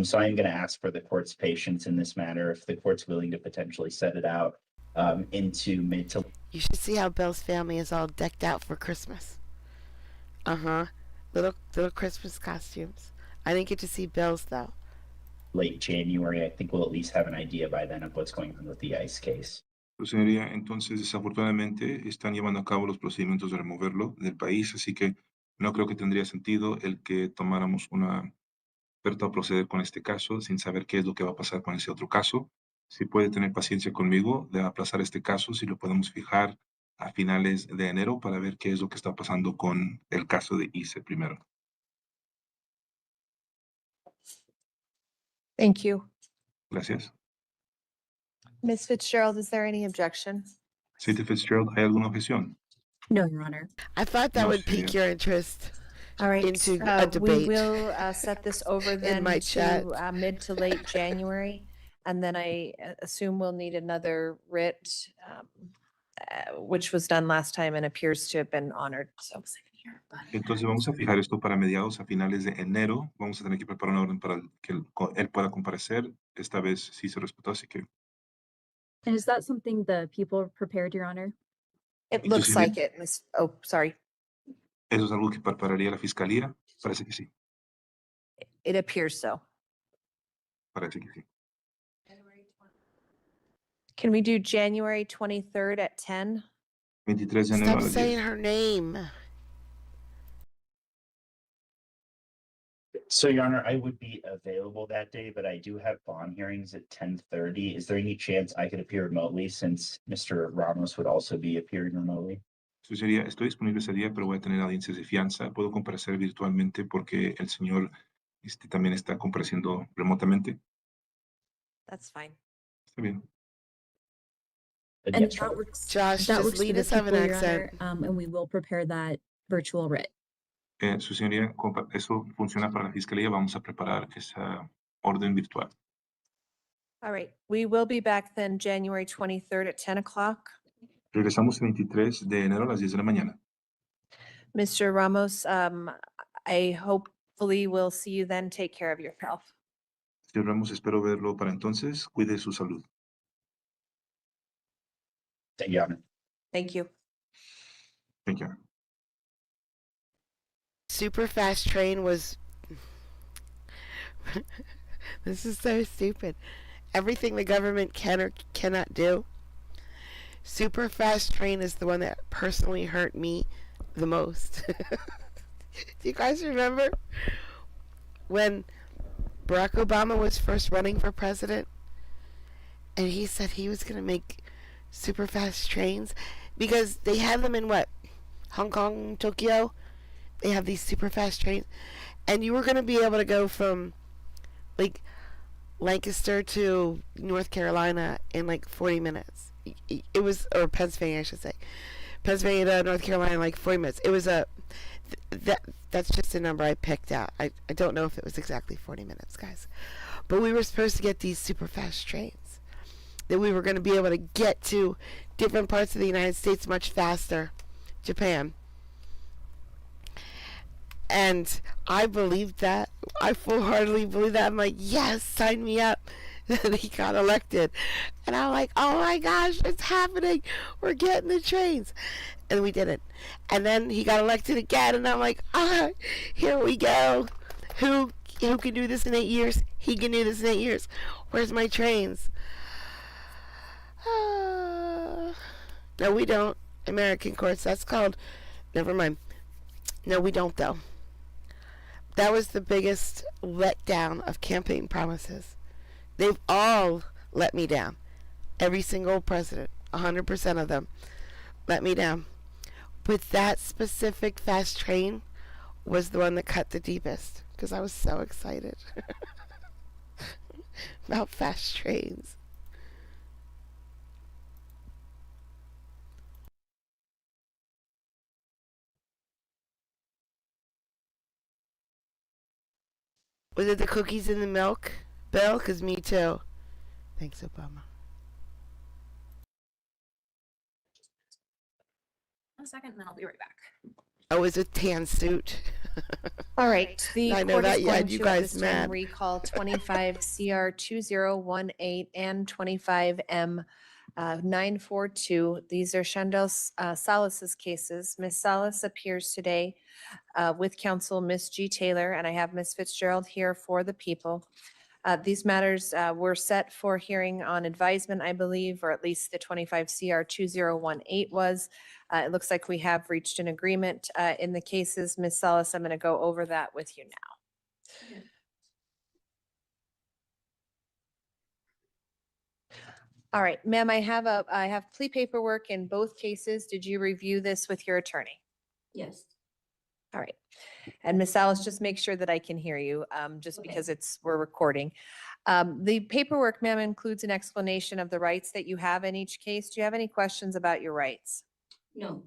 So I am going to ask for the court's patience in this matter. If the court's willing to potentially set it out into mid to You should see how Bill's family is all decked out for Christmas. Little Christmas costumes. I didn't get to see Bill's though. late January, I think we'll at least have an idea by then of what's going on with the ICE case. Pues, señoría, entonces desafortunadamente están llevando a cabo los procedimientos de removerlo del país, así que no creo que tendría sentido el que tomáramos una experta a proceder con este caso sin saber qué es lo que va a pasar con ese otro caso. Si puede tener paciencia conmigo de aplazar este caso, si lo podemos fijar a finales de enero para ver qué es lo que está pasando con el caso de ICE primero. Thank you. Gracias. Ms. Fitzgerald, is there any objection? Senator Fitzgerald, ¿hay alguna objeción? No, Your Honor. I thought that No, would pique señoría. your interest. All right, Into a we debate will set this over then my chat. to mid to late January. And then I assume we'll need another writ, which was done last time and appears to have been honored, so. Entonces vamos a fijar esto para mediados a finales de enero. Vamos a tener que preparar una orden para que él pueda comparecer. Esta vez sí se respetó, así que And is that something the people prepared, Your Honor? It looks like it, Miss, oh, sorry. eso es algo que prepararía la fiscalía. Parece que sí, It appears so. parece que sí. Can we do January 23rd at 10? 23 de enero Stop a las saying 10. her name. So, Your Honor, I would be available that day, but I do have bond hearings at 10:30. Is there any chance I could appear remotely since Mr. Ramos would also be appearing remotely? Eso sería, estoy disponible ese día, pero voy a tener audiencias de fianza. Puedo comparecer virtualmente porque el señor también está compareciendo remotamente. That's fine. Está bien. And And yes, Your that Honor. works. Josh, That does works for the Linus have an people, Your Honor, accent? and we will prepare that virtual writ. Su señoría, eso funciona para la fiscalía. Vamos a preparar esa orden virtual. All right, we will be back then January 23rd at 10 o'clock. Regresamos el 23 de enero a las 10 de la mañana. Mr. Ramos, I hopefully will see you then. Take care of yourself. Señor Ramos, espero verlo para entonces. Cuide su salud. Thank you, Your Honor. Thank you. Thank you. Super fast train was. This is so stupid. Everything the government can or cannot do. Super fast train is the one that personally hurt me the most. Do you guys remember when Barack Obama was first running for president and he said he was going to make super fast trains because they had them in what? Hong Kong, Tokyo? They have these super fast trains and you were going to be able to go from like Lancaster to North Carolina in like 40 minutes. It was, or Pennsylvania I should say. Pennsylvania to North Carolina in like 40 minutes. It was that's just a number I picked out. I don't know if it was exactly 40 minutes, guys. But we were supposed to get these super fast trains that we were going to be able to get to different parts of the United States much faster. Japan. And I believed that. I full-heartedly believed that. I'm like, yes, sign me up. And he got elected. And I'm like, oh my gosh, it's happening. We're getting the trains. And we didn't. And then he got elected again. And I'm like, here we go. Who can do this in 8 years? He can do this in 8 years. Where's my trains? No, we don't. American courts, that's called. Never mind. No, we don't, though. That was the biggest letdown of campaign promises. They've all let me down. Every single president, 100% of them, let me down. But that specific fast train was the one that cut the deepest because I was so excited about fast trains. Was it the cookies and the milk, Bill? Because me too. Thanks, Obama. a second and then I'll be right back. Oh, is it tan suit? All right, the I know court that is you going had you to at guys this time mad. recall 25 CR 2018 and 25 M 942. These are Chandel Salas's cases. Ms. Salas appears today with counsel Ms. G. Taylor, and I have Ms. Fitzgerald here for the people. These matters were set for hearing on advisement, I believe, or at least the 25 CR 2018 was. It looks like we have reached an agreement in the cases. Ms. Salas, I'm going to go over that with you now. All right, ma'am, I have plea paperwork in both cases. Did you review this with your attorney? Yes. All right. And Ms. Salas, just make sure that I can hear you, just Okay. because we're recording. The paperwork, ma'am, includes an explanation of the rights that you have in each case. Do you have any questions about your rights? No.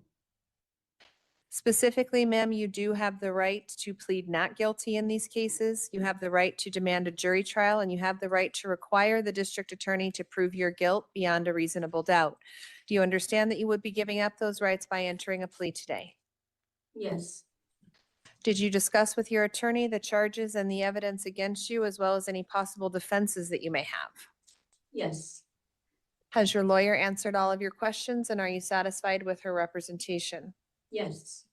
Specifically, ma'am, you do have the right to plead not guilty in these cases. You have the right to demand a jury trial, and you have the right to require the district attorney to prove your guilt beyond a reasonable doubt. Do you understand that you would be giving up those rights by entering a plea today? Yes. Did you discuss with your attorney the charges and the evidence against you, as well as any possible defenses that you may have? Yes. Has your lawyer answered all of your questions, and are you satisfied with her representation? Yes.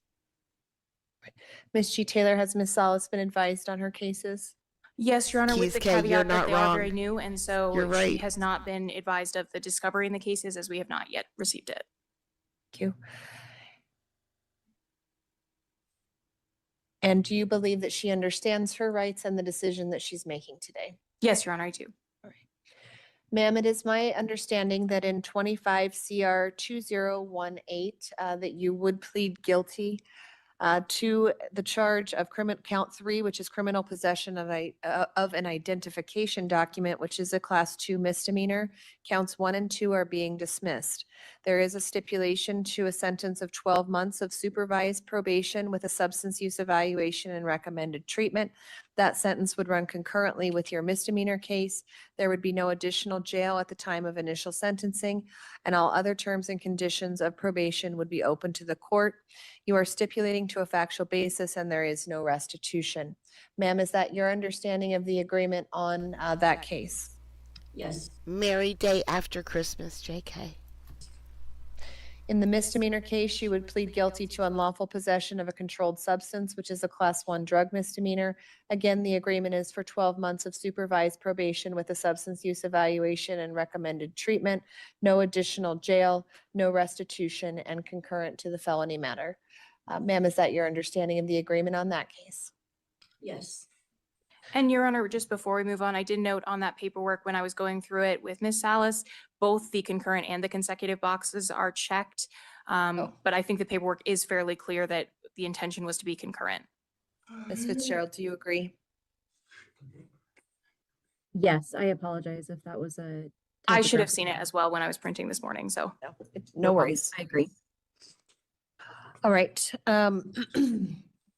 Ms. G. Taylor, has Ms. Salas been advised on her cases? Yes, Your Honor, with the Keys K, you're caveat that not they are very wrong. new, and so You're she right. has not been advised of the discovery in the cases as we have not yet received it. Thank you. And do you believe that she understands her rights and the decision that she's making today? Yes, Your Honor, I do. Ma'am, it is my understanding that in 25 CR 2018, that you would plead guilty to the charge of count 3, which is criminal possession of an identification document, which is a class 2 misdemeanor. Counts 1 and 2 are being dismissed. There is a stipulation to a sentence of 12 months of supervised probation with a substance use evaluation and recommended treatment. That sentence would run concurrently with your misdemeanor case. There would be no additional jail at the time of initial sentencing, and all other terms and conditions of probation would be open to the court. You are stipulating to a factual basis, and there is no restitution. Ma'am, is that your understanding of the agreement on that case? Yes. Merry day after Christmas, JK. In the misdemeanor case, you would plead guilty to unlawful possession of a controlled substance, which is a class 1 drug misdemeanor. Again, the agreement is for 12 months of supervised probation with a substance use evaluation and recommended treatment, no additional jail, no restitution, and concurrent to the felony matter. Ma'am, is that your understanding of the agreement on that case? Yes. And Your Honor, just before we move on, I did note on that paperwork when I was going through it with Ms. Salas, both the concurrent and the consecutive boxes are checked. But I think the paperwork is fairly clear that the intention was to be concurrent. Ms. Fitzgerald, do you agree? Yes, I apologize if that was a. I should have typographical seen it as well when I was printing this morning, so. No worries. I agree. All right.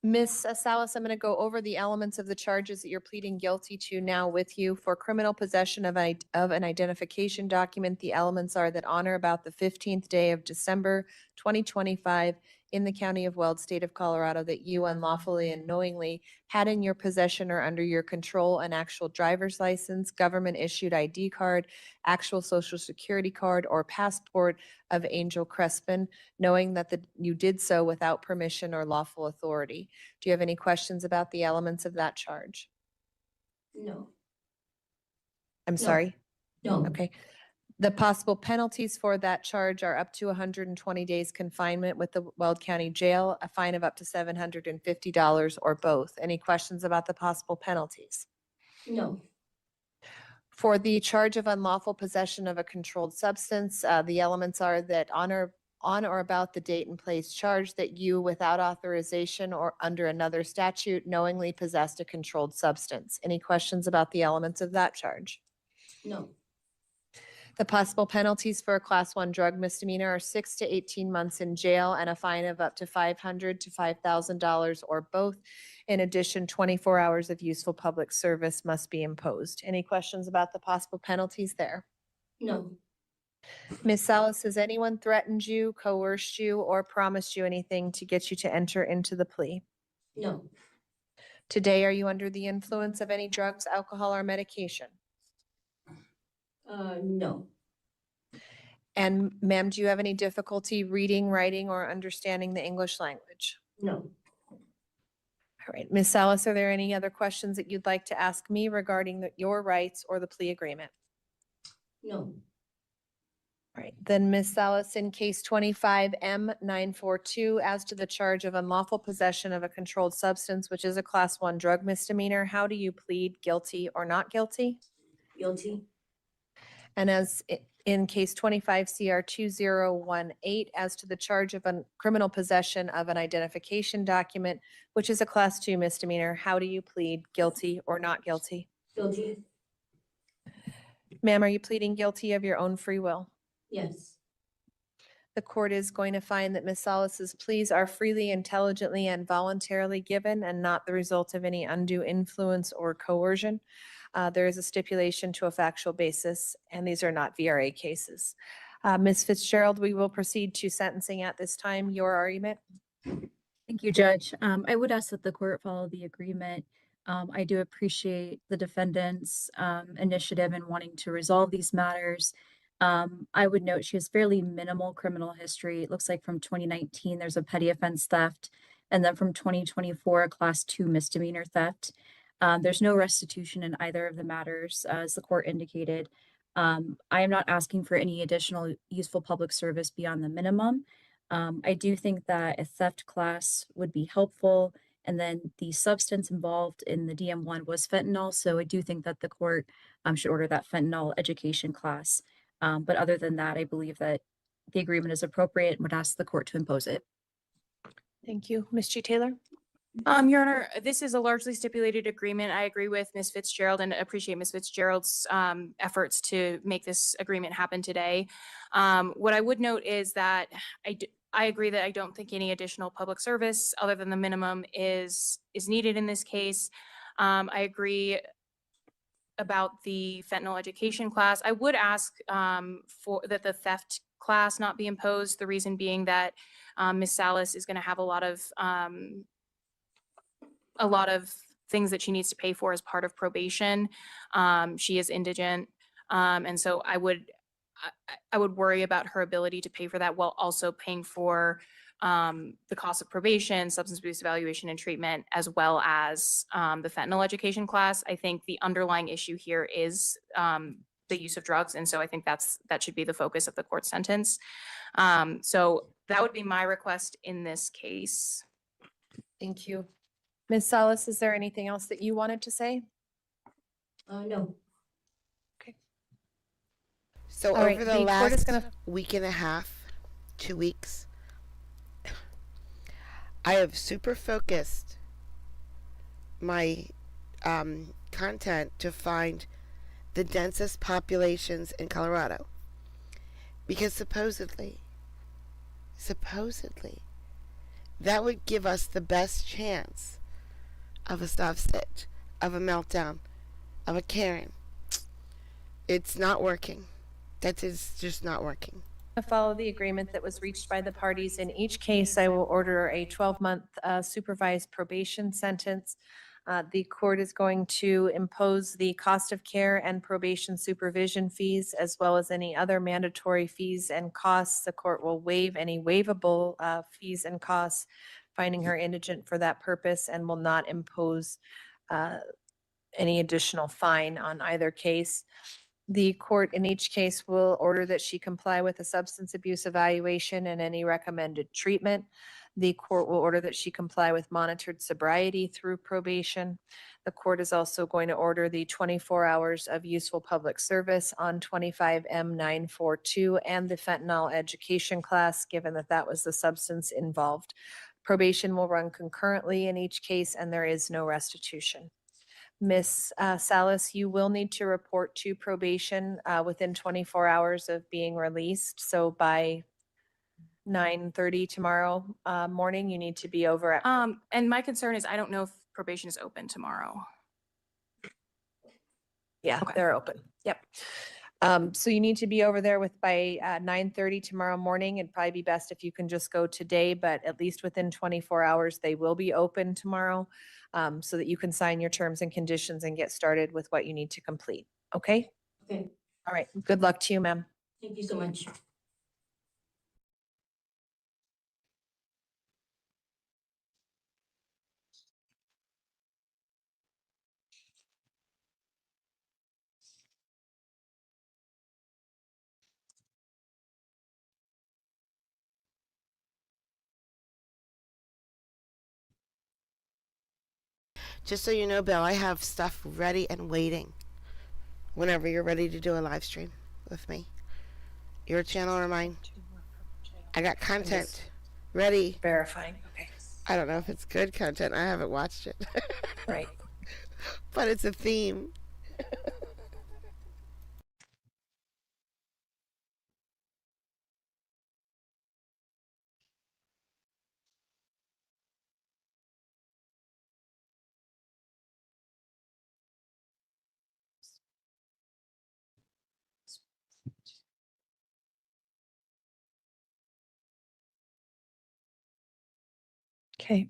Ms. Salas, I'm going to go over the elements of the charges that you're pleading guilty to now with you. For criminal possession of an identification document, the elements are that on or about the 15th day of December 2025 in the county of Weld, state of Colorado, that you unlawfully and knowingly had in your possession or under your control an actual driver's license, government-issued ID card, actual social security card, or passport of Angel Crespin, knowing that you did so without permission or lawful authority. Do you have any questions about the elements of that charge? No. I'm sorry? No. Okay. The possible penalties for that charge are up to 120 days confinement with the Weld County Jail, a fine of up to $750, or both. Any questions about the possible penalties? No. For the charge of unlawful possession of a controlled substance, the elements are that on or about the date and place charged, that you, without authorization or under another statute, knowingly possessed a controlled substance. Any questions about the elements of that charge? No. The possible penalties for a class 1 drug misdemeanor are 6 to 18 months in jail and a fine of up to $500 to $5,000, or both. In addition, 24 hours of useful public service must be imposed. Any questions about the possible penalties there? No. Ms. Salas, has anyone threatened you, coerced you, or promised you anything to get you to enter into the plea? No. Today, are you under the influence of any drugs, alcohol, or medication? No. And ma'am, do you have any difficulty reading, writing, or understanding the English language? No. All right, Ms. Salas, are there any other questions that you'd like to ask me regarding your rights or the plea agreement? No. All right, then Ms. Salas, in case 25M942, as to the charge of unlawful possession of a controlled substance, which is a class 1 drug misdemeanor, how do you plead, guilty or not guilty? Guilty. And as in case 25 CR 2018, as to the charge of criminal possession of an identification document, which is a class 2 misdemeanor, how do you plead, guilty or not guilty? Guilty. Ma'am, are you pleading guilty of your own free will? Yes. The court is going to find that Ms. Salas's pleas are freely, intelligently, and voluntarily given and not the result of any undue influence or coercion. There is a stipulation to a factual basis, and these are not VRA cases. Ms. Fitzgerald, we will proceed to sentencing at this time. Your argument? Thank you, Judge. I would ask that the court follow the agreement. I do appreciate the defendant's initiative in wanting to resolve these matters. I would note she has fairly minimal criminal history. It looks like from 2019, there's a petty offense theft, and then from 2024, a class 2 misdemeanor theft. There's no restitution in either of the matters, as the court indicated. I am not asking for any additional useful public service beyond the minimum. I do think that a theft class would be helpful. And then the substance involved in the DM1 was fentanyl. So I do think that the court should order that fentanyl education class. But other than that, I believe that the agreement is appropriate and would ask the court to impose it. Thank you. Ms. G. Taylor? Your Honor, this is a largely stipulated agreement. I agree with Ms. Fitzgerald and appreciate Ms. Fitzgerald's efforts to make this agreement happen today. What I would note is that I agree that I don't think any additional public service other than the minimum is needed in this case. I agree about the fentanyl education class. I would ask for that the theft class not be imposed. The reason being that Ms. Salas is going to have a lot of things that she needs to pay for as part of probation. She is indigent, and so I would worry about her ability to pay for that while also paying for the cost of probation, substance abuse evaluation and treatment, as well as the fentanyl education class. I think the underlying issue here is the use of drugs, and so I think that should be the focus of the court sentence. So that would be my request in this case. Thank you. Ms. Salas, is there anything else that you wanted to say? No. So All right, over the the court is last gonna- week and a half, 2 weeks, I have super focused my content to find the densest populations in Colorado. Because supposedly, that would give us the best chance of a soft stitch, of a meltdown, of a Karen. It's not working. That is just not working. Follow the agreement that was reached by the parties. In each case, I will order a 12-month supervised probation sentence. The court is going to impose the cost of care and probation supervision fees, as well as any other mandatory fees and costs. The court will waive any waivable fees and costs, finding her indigent for that purpose, and will not impose any additional fine on either case. The court in each case will order that she comply with a substance abuse evaluation and any recommended treatment. The court will order that she comply with monitored sobriety through probation. The court is also going to order the 24 hours of useful public service on 25M942 and the fentanyl education class, given that that was the substance involved. Probation will run concurrently in each case, and there is no restitution. Ms. Salas, you will need to report to probation within 24 hours of being released. So by 9:30 tomorrow morning, you need to be over at. And my concern is I don't know if probation is open tomorrow. Yeah, Okay. they're open. Yep. So you need to be over there by 9:30 tomorrow morning. It'd probably be best if you can just go today, but at least within 24 hours, they will be open tomorrow, so that you can sign your terms and conditions and get started with what you need to complete. Okay? Okay, All right. Good luck to you, ma'am. thank you so much. Just so you know, Bill, I have stuff ready and waiting whenever you're ready to do a live stream with me. Your channel or mine? I got content ready. Verifying. Okay. I don't know if it's good content. I haven't watched it. Right. But it's a theme. Okay.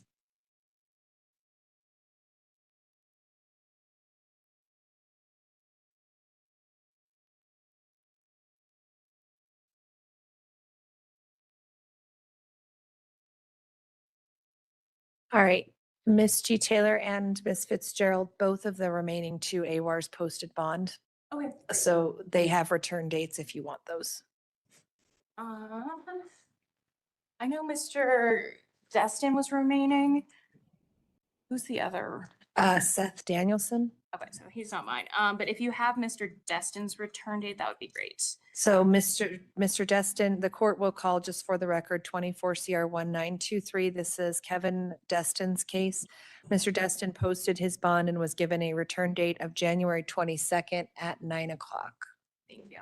All right. Miss G. Taylor and Miss Fitzgerald, both of the remaining two AWARs posted bond. Okay. So they have return dates if you want those. I know Mr. Destin was remaining. Who's the other? Seth Danielson. Okay, so he's not mine. But if you have Mr. Destin's return date, that would be great. So Mr. Destin, the court will call just for the record 24 CR 1923. This is Kevin Destin's case. Mr. Destin posted his bond and was given a return date of January 22nd at 9 o'clock. Thank you.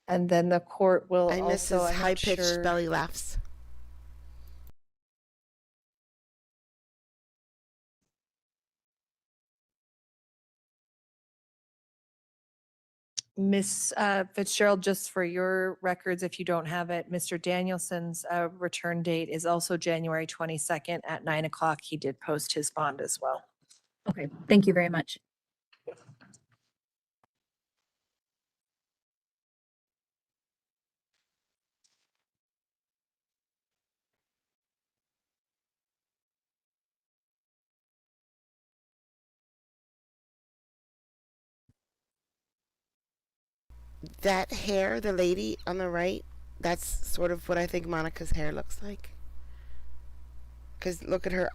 And then the court will I miss also, his I'm not high-pitched sure. belly laughs. Miss Fitzgerald, just for your records, if you don't have it, Mr. Danielson's return date is also January 22nd at 9 o'clock. He did post his bond as well. Okay, thank you very much. That hair, the lady on the right, that's sort of what I think Monica's hair looks like. Because look at her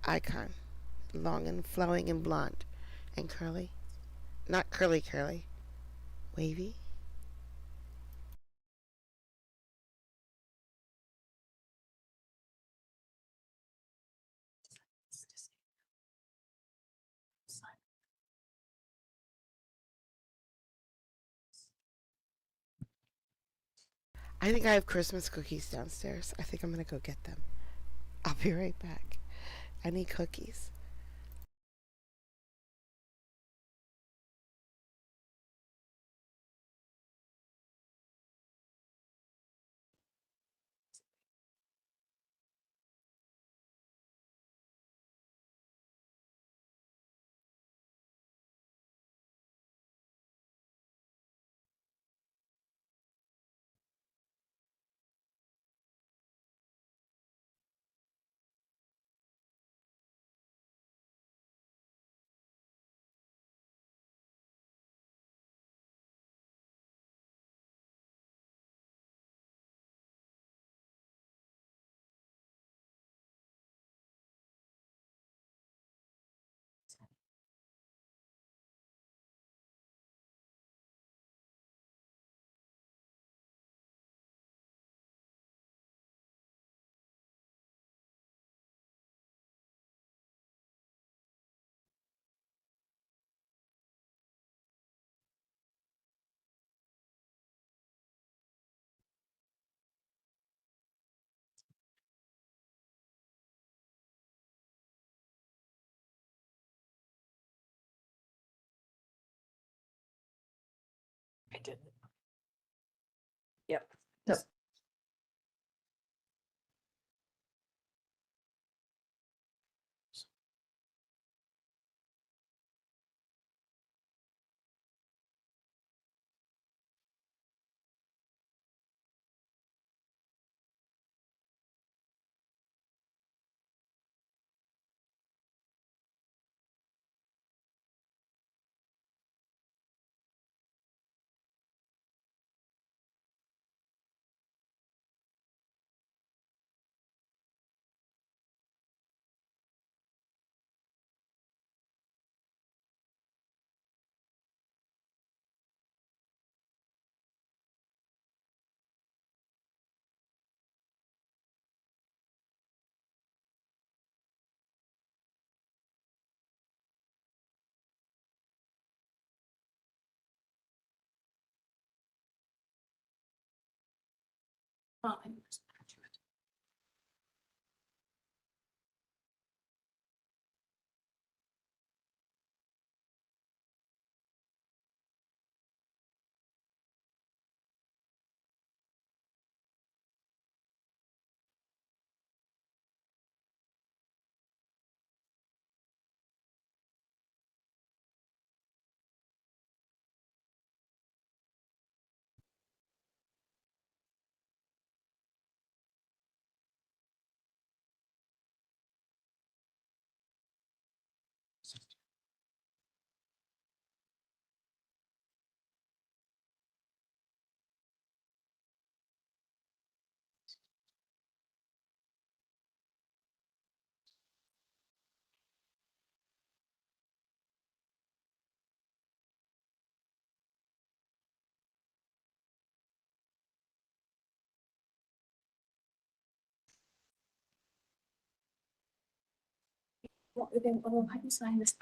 icon. Long and flowing and blonde and curly. Not curly. Wavy. I think I have Christmas cookies downstairs. I think I'm going to go get them. I'll be right back. I need cookies. I did. Yep. Fine. Well, then, oh, I can sign this.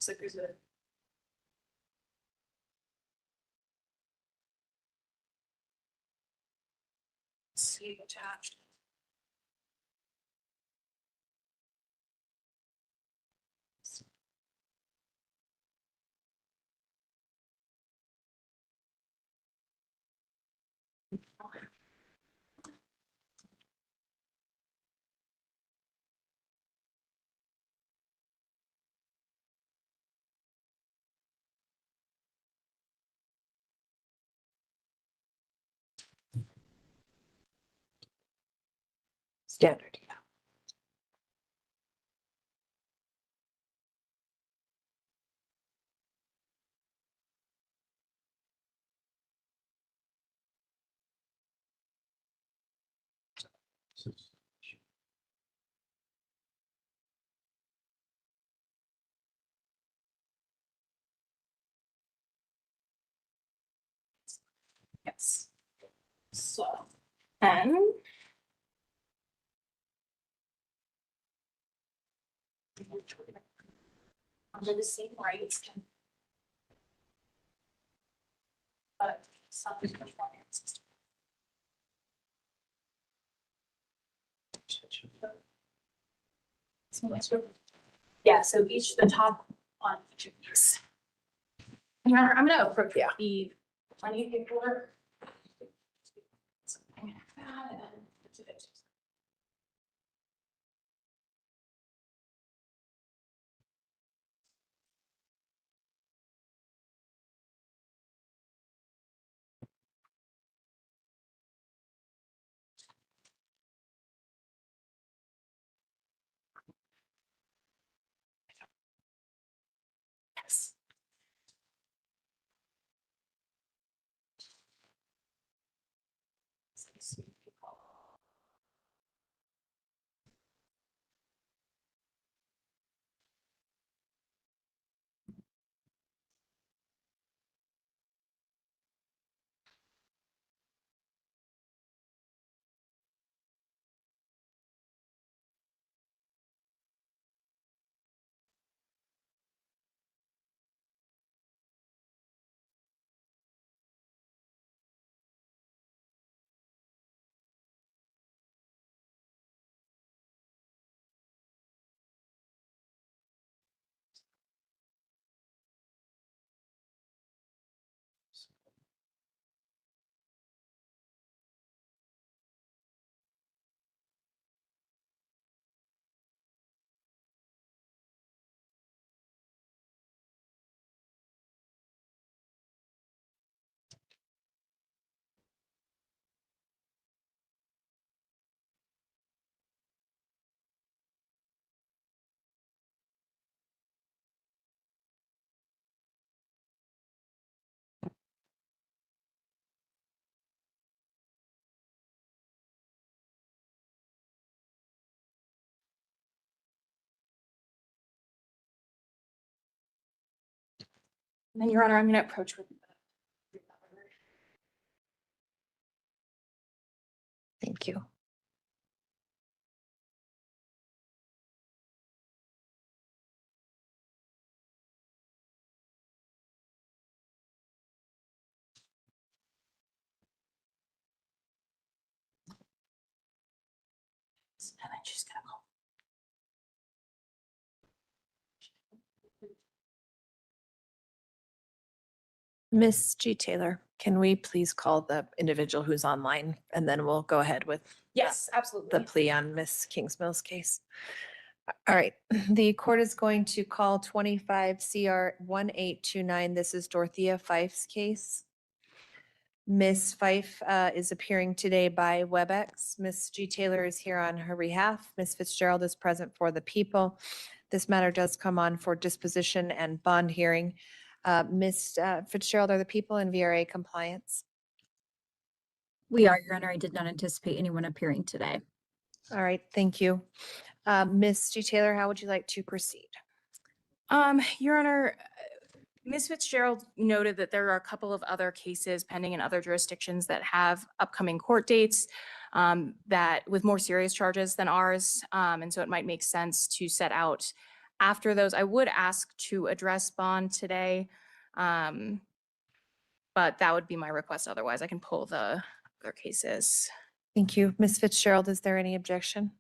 So there's a. See attached. Standard, yeah. Yes. So, and. Under the same rights. But some performance. Yeah, so each, the top on each of these. Your Honor, I'm gonna appropriate the plenty of paperwork. Something like that, and it's a bit- Yes. And then, Your Honor, I'm going to approach with. Thank you. And then she's going to call. Miss G. Taylor, can we please call the individual who's online and then we'll go ahead with Yes, the absolutely. plea on Miss Kingsmill's case? All right, the court is going to call 25 CR 1829. This is Dorothea Fife's case. Miss Fife is appearing today by WebEx. Miss G. Taylor is here on her behalf. Miss Fitzgerald is present for the people. This matter does come on for disposition and bond hearing. Miss Fitzgerald, are the people in VRA compliance? We are, Your Honor. I did not anticipate anyone appearing today. All right, thank you. Miss G. Taylor, how would you like to proceed? Your Honor, Ms. Fitzgerald noted that there are a couple of other cases pending in other jurisdictions that have upcoming court dates that with more serious charges than ours. And so it might make sense to set out after those. I would ask to address bond today, but that would be my request. Otherwise, I can pull the other cases. Thank you. Miss Fitzgerald, is there any objection?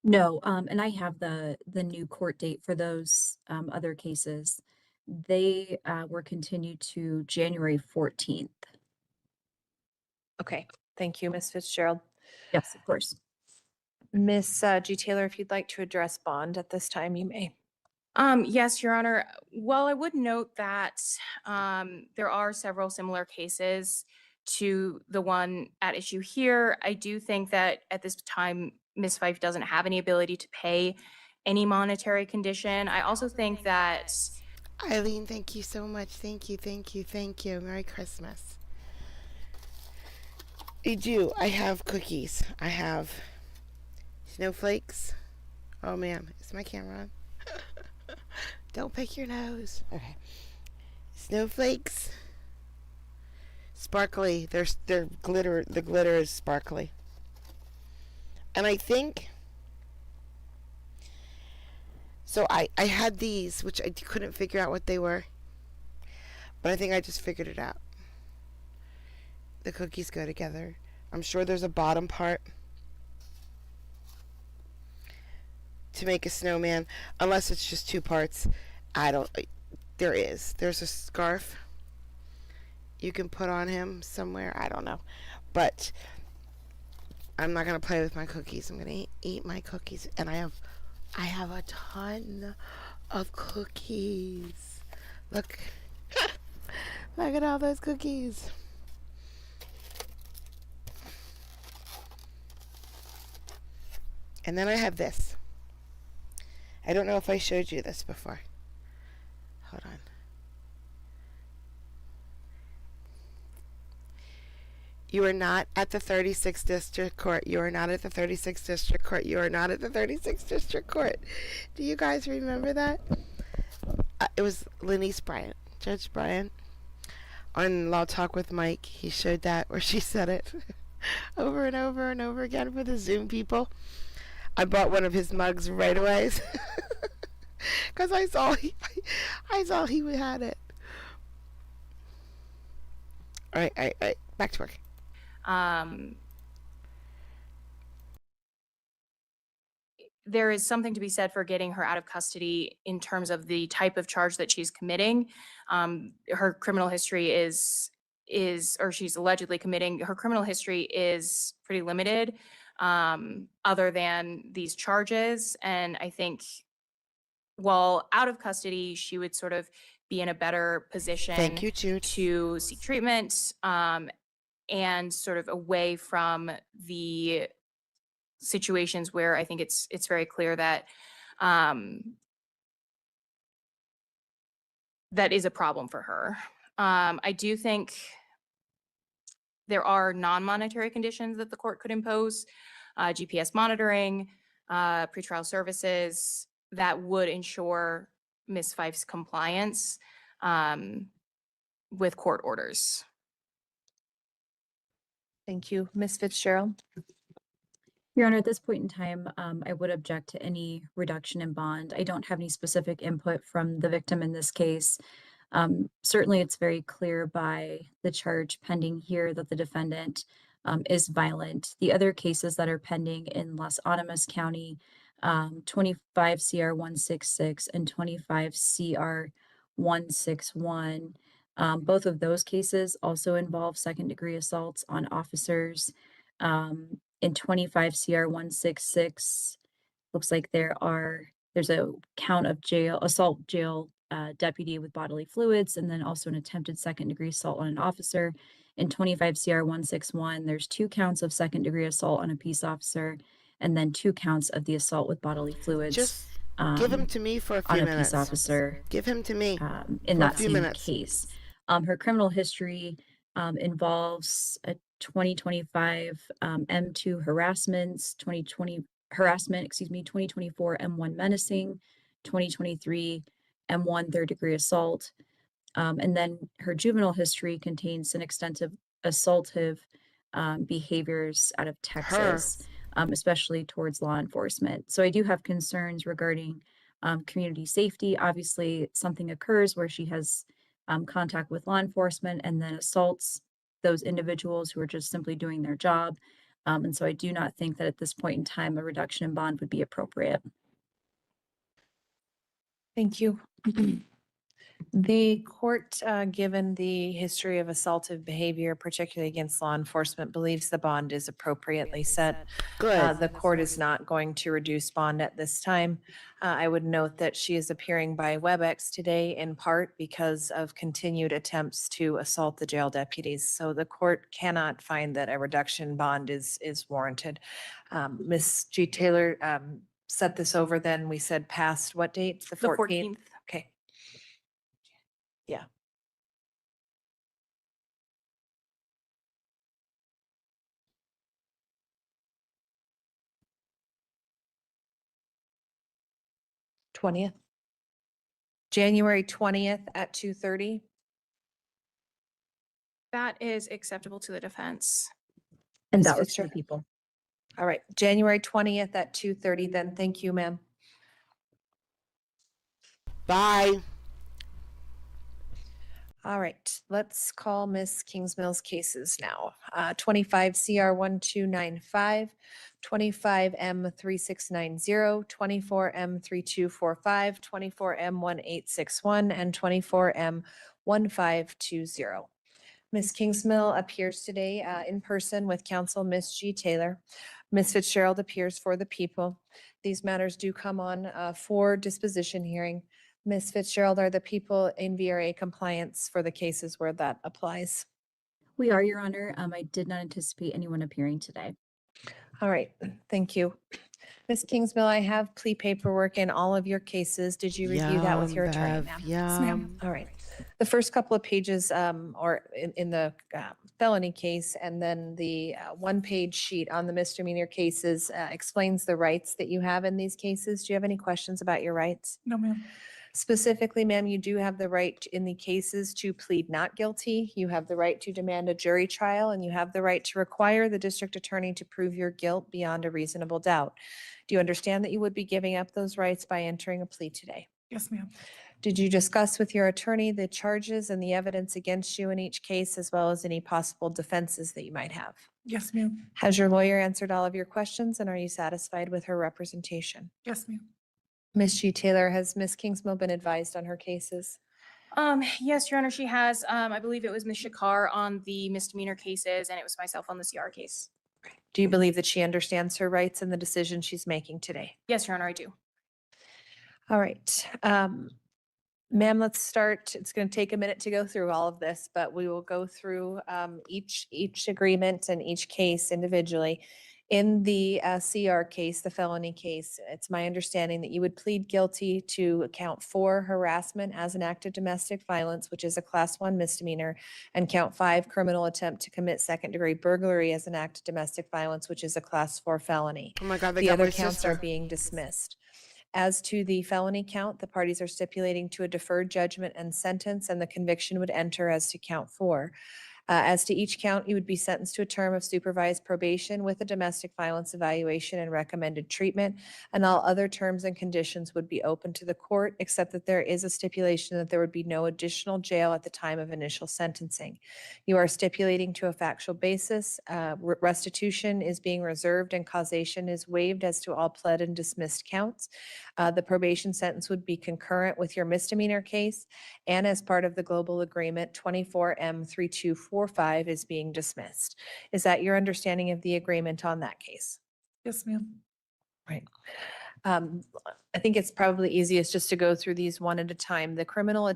No, and I have the new court date for those other cases. They were continued to January 14th. Okay, thank you, Miss Fitzgerald. Yes, of course. Miss G. Taylor, if you'd like to address bond at this time, you may. Yes, Your Honor. Well, I would note that there are several similar cases to the one at issue here. I do think that at this time, Ms. Fife doesn't have any ability to pay any monetary condition. I also think that Eileen, thank you so much. Thank you, thank you, thank you. Merry Christmas. I do. I have cookies. I have snowflakes. Oh man, is my camera on? Don't pick your nose. Okay. Snowflakes. Sparkly. They're glitter. The glitter is sparkly. And I think so I had these, which I couldn't figure out what they were. But I think I just figured it out. The cookies go together. I'm sure there's a bottom part to make a snowman, unless it's just two parts. There is. There's a scarf you can put on him somewhere. I don't know. But I'm not going to play with my cookies. I'm going to eat my cookies. And I have a ton of cookies. Look. Look at all those cookies. And then I have this. I don't know if I showed you this before. Hold on. You are not at the 36th District Court. You are not at the 36th District Court. You are not at the 36th District Court. Do you guys remember that? It was Lenise Bryant, Judge Bryant. On Law Talk with Mike, he showed that where she said it over and over and over again for the Zoom people. I bought one of his mugs right away because I saw he had it. All right, back to work. There is something to be said for getting her out of custody in terms of the type of charge that she's committing. Her criminal history or she's allegedly committing, her criminal history is pretty limited, other than these charges. And I think while out of custody, she would sort of be in a better position Thank you, Jude. to seek treatment, and sort of away from the situations where I think it's very clear that that is a problem for her. I do think there are non-monetary conditions that the court could impose, GPS monitoring, pretrial services that would ensure Ms. Fife's compliance. with court orders. Thank you. Ms. Fitzgerald? Your Honor, at this point in time, I would object to any reduction in bond. I don't have any specific input from the victim in this case. Certainly, it's very clear by the charge pending here that the defendant is violent. The other cases that are pending in Las Animas County, 25 CR 166 and 25 CR 161, both of those cases also involve second-degree assaults on officers. In 25 CR 166, looks like there's a count of assault jail deputy with bodily fluids, and then also an attempted second-degree assault on an officer. In 25 CR 161, there's 2 counts of second-degree assault on a peace officer, and then 2 counts of the assault with bodily fluids. Just give him to me for a on few a minutes. peace officer Give him to me in for a that few same minutes. case. Her criminal history involves a 2025 M2 harassments, 2024 M1 menacing, 2023 M1 third degree assault. And then her juvenile history contains an extensive assaultive behaviors out of Texas, especially towards law enforcement. So I do have concerns regarding community safety. Obviously, something occurs where she has contact with law enforcement and then assaults those individuals who are just simply doing their job. And so I do not think that at this point in time, a reduction in bond would be appropriate. Thank you. The court, given the history of assaultive behavior, particularly against law enforcement, believes the bond is appropriately set. Good. The court is not going to reduce bond at this time. I would note that she is appearing by WebEx today in part because of continued attempts to assault the jail deputies. So the court cannot find that a reduction in bond is warranted. Ms. G. Taylor, set this over then, we said past what date? The 14th? Okay. Yeah. January 20th at 2:30. That is acceptable to the defense. And Ms. that was for the Fitzgerald? people. All right, January 20th at 2:30 then. Thank you, ma'am. Bye. All right, let's call Ms. Kingsmill's cases now. 25 CR 1295, 25 M 3690, 24 M 3245, 24 M 1861, and 24 M 1520. Ms. Kingsmill appears today in person with counsel Ms. G. Taylor. Ms. Fitzgerald appears for the people. These matters do come on for disposition hearing. Ms. Fitzgerald, are the people in VRA compliance for the cases where that applies? We are, Your Honor. I did not anticipate anyone appearing today. All right, thank you. Ms. Kingsmill, I have plea paperwork in all of your cases. Did you review that with your attorney, ma'am? Yes, ma'am. All right. The first couple of pages or in the felony case and then the one-page sheet on the misdemeanor cases explains the rights that you have in these cases. Do you have any questions about your rights? No, ma'am. Specifically, ma'am, you do have the right in the cases to plead not guilty. You have the right to demand a jury trial, and you have the right to require the district attorney to prove your guilt beyond a reasonable doubt. Do you understand that you would be giving up those rights by entering a plea today? Yes, ma'am. Did you discuss with your attorney the charges and the evidence against you in each case, as well as any possible defenses that you might have? Yes, ma'am. Has your lawyer answered all of your questions, and are you satisfied with her representation? Yes, ma'am. Ms. G. Taylor, has Ms. Kingsmill been advised on her cases? Yes, Your Honor, she has. I believe it was Ms. Shakar on the misdemeanor cases, and it was myself on the CR case. Do you believe that she understands her rights and the decision she's making today? Yes, Your Honor, I do. All right. Ma'am, let's start. It's going to take a minute to go through all of this, but we will go through each agreement and each case individually. In the CR case, the felony case, it's my understanding that you would plead guilty to count 4 harassment as an act of domestic violence, which is a class 1 misdemeanor, and count 5 criminal attempt to commit second-degree burglary as an act of domestic violence, which is a class 4 felony. Oh my God, they The got other my counts sister. are being dismissed. As to the felony count, the parties are stipulating to a deferred judgment and sentence, and the conviction would enter as to count 4. As to each count, you would be sentenced to a term of supervised probation with a domestic violence evaluation and recommended treatment, and all other terms and conditions would be open to the court, except that there is a stipulation that there would be no additional jail at the time of initial sentencing. You are stipulating to a factual basis. Restitution is being reserved and causation is waived as to all pled and dismissed counts. The probation sentence would be concurrent with your misdemeanor case, and as part of the global agreement, 24M3245 is being dismissed. Is that your understanding of the agreement on that case? Yes, ma'am. Right. I think it's probably easiest just to go through these one at a time. The criminal,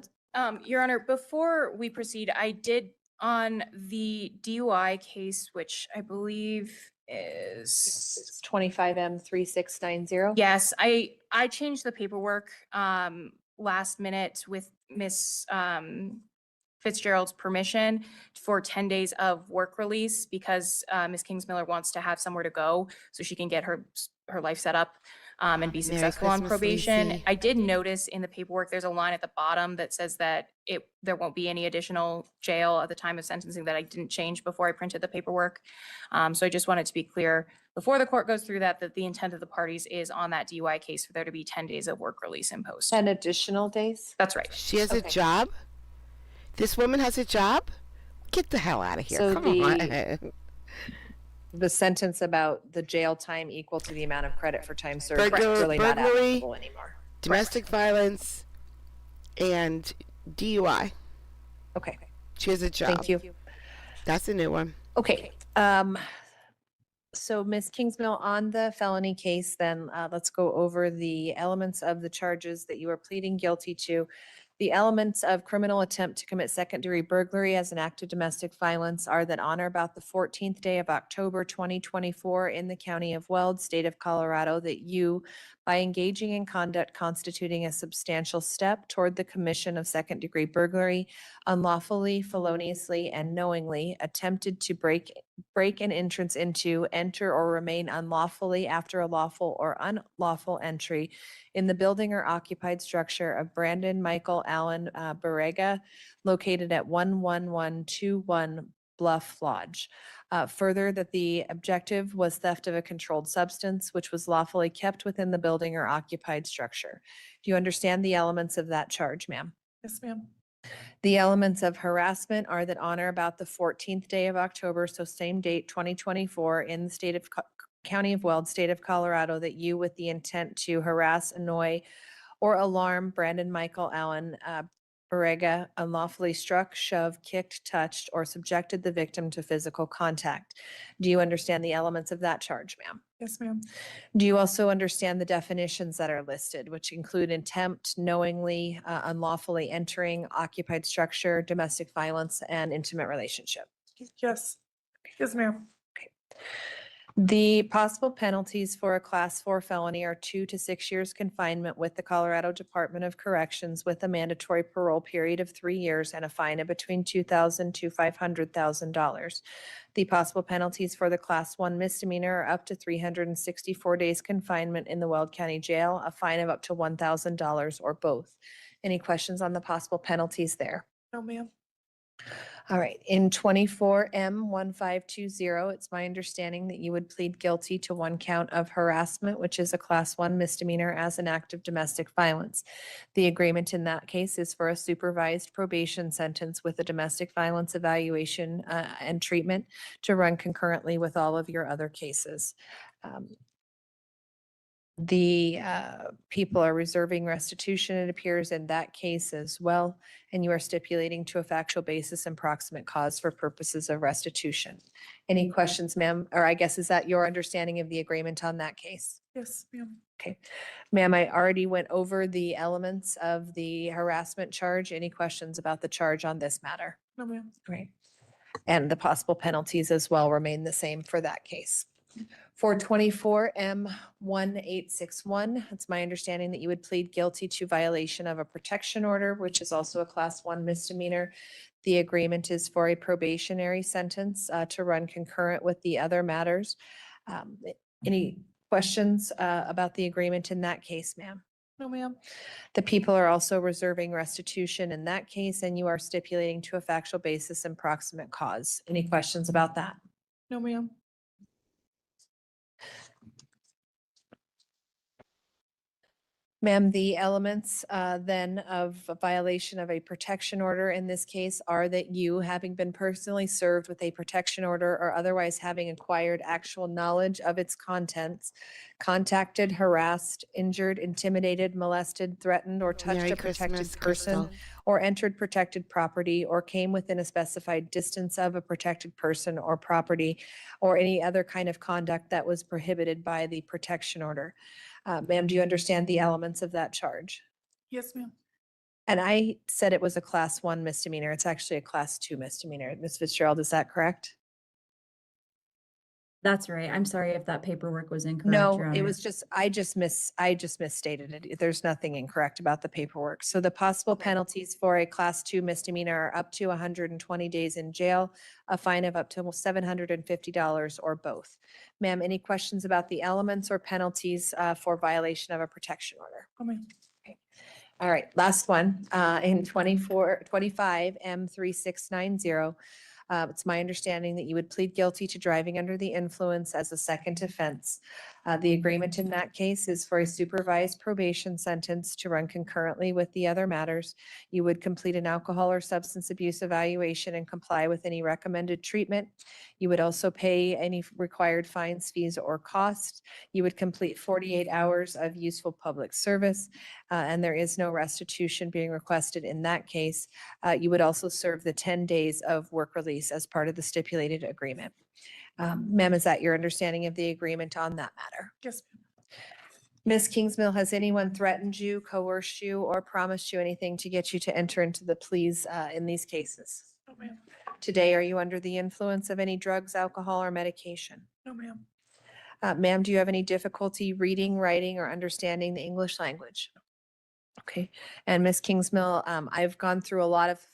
Your Honor, before we proceed, I did on the DUI case, which I believe is, it's 25M3690. yes, I changed the paperwork last minute with Miss Fitzgerald's permission for 10 days of work release because Miss Kingsmiller wants to have somewhere to go so she can get her life set up and be Merry successful on Christmas, probation. Lacey. I did notice in the paperwork, there's a line at the bottom that says that there won't be any additional jail at the time of sentencing that I didn't change before I printed the paperwork. So I just wanted to be clear before the court goes through that the intent of the parties is on that DUI case for there to be 10 days of work release imposed. 10 additional days? That's right. She has a Okay. job? This woman has a job? Get the hell out of here. So Come the- on. The sentence about the jail time equal to the amount of credit for time served is Burglary- really not burglary, applicable anymore. Domestic violence and DUI. Okay, She has a job. thank you. That's a new one. Okay, so Ms. Kingsmill, on the felony case, then let's go over the elements of the charges that you are pleading guilty to. The elements of criminal attempt to commit second-degree burglary as an act of domestic violence are that on or about the 14th day of October 2024 in the County of Weld, State of Colorado, that you, by engaging in conduct constituting a substantial step toward the commission of second-degree burglary, unlawfully, feloniously, and knowingly attempted to break an entrance into, enter, or remain unlawfully after a lawful or unlawful entry in the building or occupied structure of Brandon Michael Allen Barrega, located at 11121 Bluff Lodge. Further, that the objective was theft of a controlled substance, which was lawfully kept within the building or occupied structure. Do you understand the elements of that charge, ma'am? Yes, ma'am. The elements of harassment are that on or about the 14th day of October, so same date, 2024, in the state of County of Weld, State of Colorado, that you, with the intent to harass, annoy, or alarm Brandon Michael Allen Barrega, unlawfully struck, shoved, kicked, touched, or subjected the victim to physical contact. Do you understand the elements of that charge, ma'am? Yes, ma'am. Do you also understand the definitions that are listed, which include attempt, knowingly, unlawfully entering, occupied structure, domestic violence, and intimate relationship? Yes. Yes, ma'am. The possible penalties for a Class 4 felony are 2 to 6 years confinement with the Colorado Department of Corrections with a mandatory parole period of 3 years and a fine of between $2,000 to $500,000. The possible penalties for the Class 1 misdemeanor are up to 364 days confinement in the Weld County Jail, a fine of up to $1,000, or both. Any questions on the possible penalties there? No, ma'am. All right, in 24M1520, it's my understanding that you would plead guilty to one count of harassment, which is a Class 1 misdemeanor as an act of domestic violence. The agreement in that case is for a supervised probation sentence with a domestic violence evaluation and treatment to run concurrently with all of your other cases. The people are reserving restitution, it appears, in that case as well, and you are stipulating to a factual basis and proximate cause for purposes of restitution. Any questions, ma'am? Or I guess, is that your understanding of the agreement on that case? Yes, ma'am. Okay. Ma'am, I already went over the elements of the harassment charge. Any questions about the charge on this matter? No, ma'am. Right. And the possible penalties as well remain the same for that case. For 24M1861, it's my understanding that you would plead guilty to violation of a protection order, which is also a Class 1 misdemeanor. The agreement is for a probationary sentence to run concurrent with the other matters. Any Questions about the agreement in that case, ma'am? No, ma'am. The people are also reserving restitution in that case, and you are stipulating to a factual basis and proximate cause. Any questions about that? No, ma'am. Ma'am, the elements then of a violation of a protection order in this case are that you, having been personally served with a protection order or otherwise having acquired actual knowledge of its contents, contacted, harassed, injured, intimidated, molested, threatened, or touched Merry a protected Christmas, person, Crystal. or entered protected property, or came within a specified distance of a protected person or property, or any other kind of conduct that was prohibited by the protection order. Ma'am, do you understand the elements of that charge? Yes, ma'am. And I said it was a class 1 misdemeanor. It's actually a class 2 misdemeanor. Ms. Fitzgerald, is that correct? That's right. I'm sorry if that paperwork was incorrect, No, Your it Honor. was just, I just misstated it. There's nothing incorrect about the paperwork. So the possible penalties for a class 2 misdemeanor are up to 120 days in jail, a fine of up to $750 or both. Ma'am, any questions about the elements or penalties for violation of a protection order? No, ma'am. All right, last one, in 25 M3690. It's my understanding that you would plead guilty to driving under the influence as a second offense. The agreement in that case is for a supervised probation sentence to run concurrently with the other matters. You would complete an alcohol or substance abuse evaluation and comply with any recommended treatment. You would also pay any required fines, fees, or costs. You would complete 48 hours of useful public service, and there is no restitution being requested in that case. You would also serve the 10 days of work release as part of the stipulated agreement. Ma'am, is that your understanding of the agreement on that matter? Yes, ma'am. Ms. Kingsmill, has anyone threatened you, coerced you, or promised you anything to get you to enter into the pleas in these cases? No, ma'am. Today, are you under the influence of any drugs, alcohol, or medication? No, ma'am. Ma'am, do you have any difficulty reading, writing, or understanding the English language? Okay. And Ms. Kingsmill, I've gone through a lot of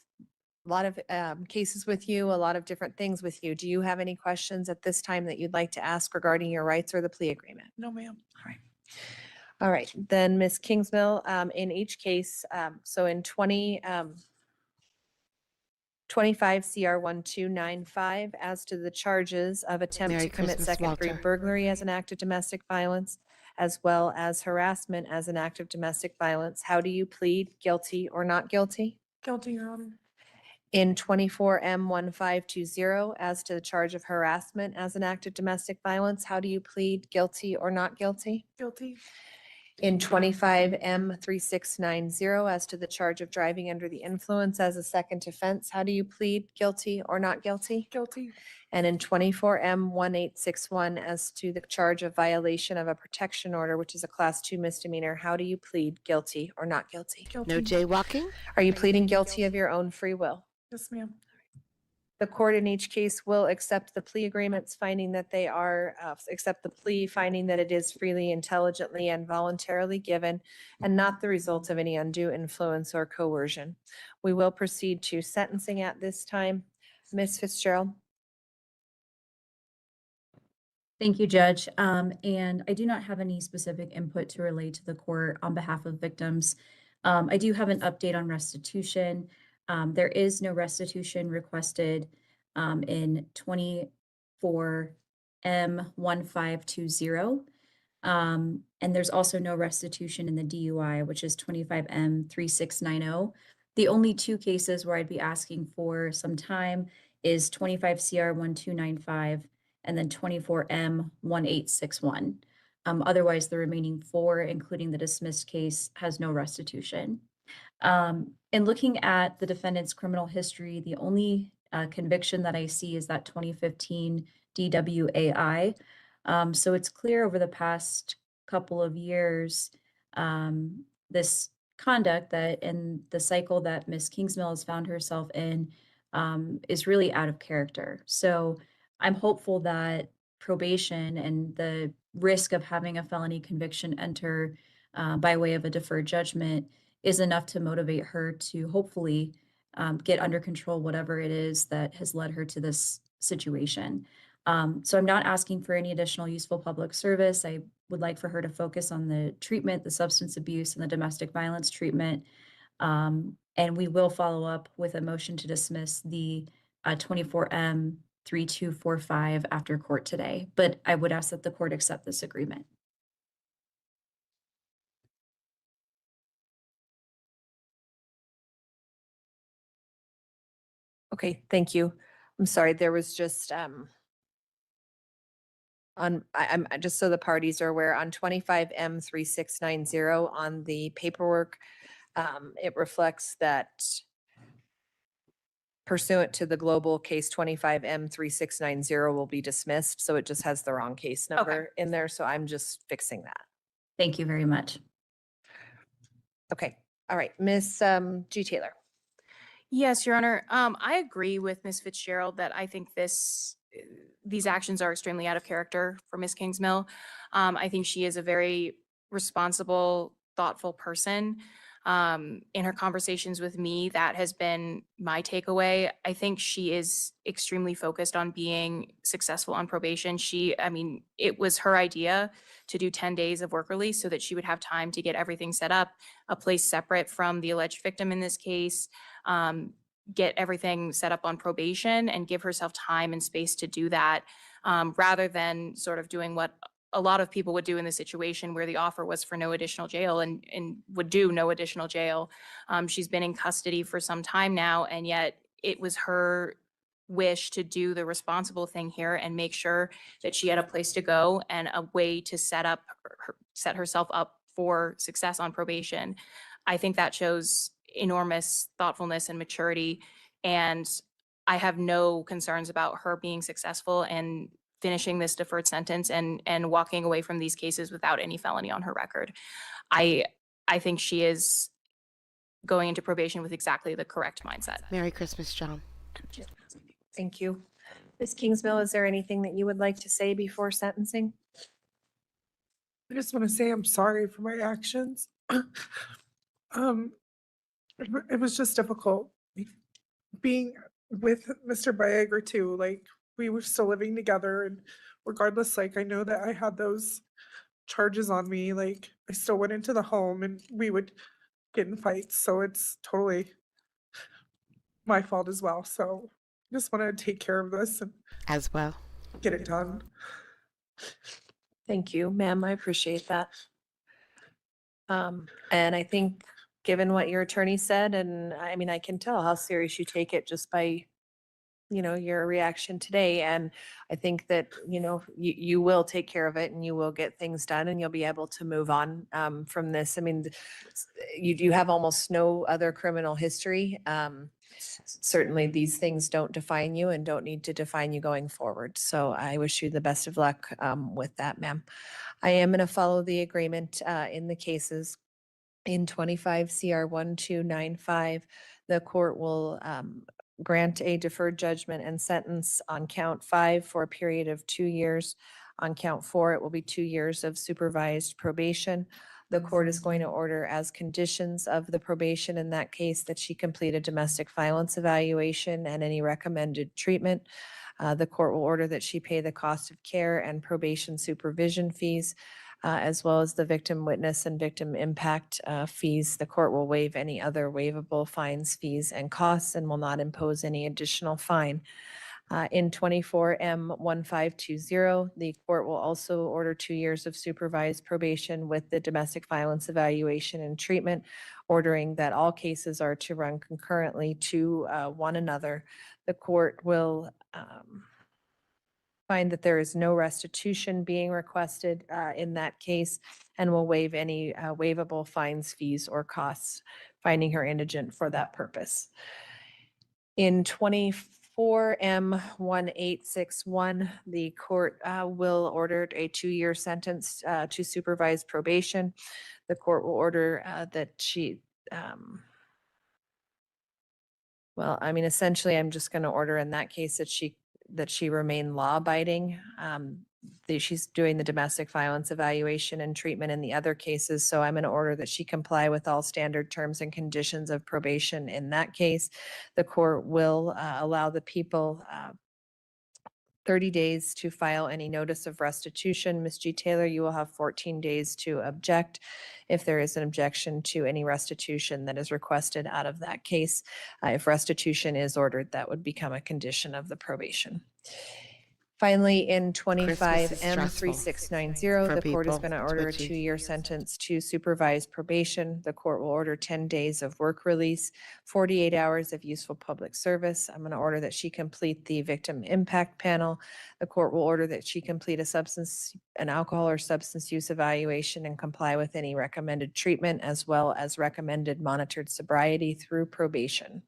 cases with you, a lot of different things with you. Do you have any questions at this time that you'd like to ask regarding your rights or the plea agreement? No, ma'am. All right, then Ms. Kingsmill, in each case, so in 25 CR 1295, as to the charges of attempt Merry to commit Christmas, second-degree Walter. burglary as an act of domestic violence, as well as harassment as an act of domestic violence, how do you plead, guilty or not guilty? Guilty, Your Honor. In 24 M1520, as to the charge of harassment as an act of domestic violence, how do you plead, guilty or not guilty? Guilty. In 25 M3690, as to the charge of driving under the influence as a second offense, how do you plead, guilty or not guilty? Guilty. And in 24 M1861, as to the charge of violation of a protection order, which is a class 2 misdemeanor, how do you plead, guilty or not guilty? Guilty. No jaywalking? Are you pleading guilty of your own free will? Yes, ma'am. The court in each case will accept the plea agreements, finding that they are, accept the plea, finding that it is freely, intelligently, and voluntarily given, and not the result of any undue influence or coercion. We will proceed to sentencing at this time. Ms. Fitzgerald? Thank you, Judge. And I do not have any specific input to relay to the court on behalf of victims. I do have an update on restitution. There is no restitution requested in 24 M1520. And there's also no restitution in the DUI, which is 25 M3690. The only two cases where I'd be asking for some time is 25 CR 1295 and then 24 M1861. Otherwise, the remaining four, including the dismissed case, has no restitution. In looking at the defendant's criminal history, the only conviction that I see is that 2015 DWAI. So it's clear over the past couple of years, this conduct that and the cycle that Ms. Kingsmill has found herself in is really out of character. So I'm hopeful that probation and the risk of having a felony conviction enter by way of a deferred judgment is enough to motivate her to hopefully get under control whatever it is that has led her to this situation. So I'm not asking for any additional useful public service. I would like for her to focus on the treatment, the substance abuse, and the domestic violence treatment. And we will follow up with a motion to dismiss the 24M 3245 after court today. But I would ask that the court accept this agreement. Okay, thank you. I'm sorry, there was just, I'm just so the parties are aware, on 25M 3690 on the paperwork, it reflects that pursuant to the global case 25M 3690 will be dismissed. So it just has the wrong case number in there. So I'm just fixing that. Thank you very much. Okay. All right. Miss G. Taylor. Yes, Your Honor. I agree with Ms. Fitzgerald that I think these actions are extremely out of character for Ms. Kingsmill. I think she is a very responsible, thoughtful person. In her conversations with me, that has been my takeaway. I think she is extremely focused on being successful on probation. It was her idea to do 10 days of work release so that she would have time to get everything set up, a place separate from the alleged victim in this case, get everything set up on probation and give herself time and space to do that, rather than sort of doing what a lot of people would do in this situation where the offer was for no additional jail and would do no additional jail. She's been in custody for some time now, and yet it was her wish to do the responsible thing here and make sure that she had a place to go and a way to set herself up for success on probation. I think that shows enormous thoughtfulness and maturity, and I have no concerns about her being successful and finishing this deferred sentence and walking away from these cases without any felony on her record. I think she is going into probation with exactly the correct mindset. Merry Christmas, John. Thank you. Ms. Kingsmill, is there anything that you would like to say before sentencing? I just want to say I'm sorry for my actions. It was just difficult being with Mr. Viagra too. Like, we were still living together, and regardless, like, I know that I had those charges on me. Like, I still went into the home and we would get in fights. So it's totally my fault as well. So I just want to take care of this and As well. get it done. Thank you, ma'am. I appreciate that. And I think, given what your attorney said, and I mean, I can tell how serious you take it just by, your reaction today. And I think that, you will take care of it and you will get things done and you'll be able to move on from this. I mean, you have almost no other criminal history. Certainly these things don't define you and don't need to define you going forward. So I wish you the best of luck with that, ma'am. I am going to follow the agreement in the cases. In 25 CR 1295, the court will grant a deferred judgment and sentence on count 5 for a period of 2 years. On count 4, it will be 2 years of supervised probation. The court is going to order as conditions of the probation in that case that she complete a domestic violence evaluation and any recommended treatment. The court will order that she pay the cost of care and probation supervision fees, as well as the victim witness and victim impact fees. The court will waive any other waivable fines, fees, and costs and will not impose any additional fine. In 24M 1520, the court will also order 2 years of supervised probation with the domestic violence evaluation and treatment, ordering that all cases are to run concurrently to one another. The court will find that there is no restitution being requested in that case and will waive any waivable fines, fees, or costs, finding her indigent for that purpose. In 24M 1861, the court will order a 2-year sentence to supervised probation. The court will order that she, essentially, I'm just going to order in that case that she remain law-abiding. She's doing the domestic violence evaluation and treatment in the other cases, so I'm going to order that she comply with all standard terms and conditions of probation in that case. The court will allow the people 30 days to file any notice of restitution. Ms. G. Taylor, you will have 14 days to object if there is an objection to any restitution that is requested out of that case. If restitution is ordered, that would become a condition of the probation. Finally, in 25M3690, the court is going to order a 2-year sentence to supervised probation. The court will order 10 days of work release, 48 hours of useful public service. I'm going to order that she complete the victim impact panel. The court will order that she complete an alcohol or substance use evaluation and comply with any recommended treatment, as well as recommended monitored sobriety through probation.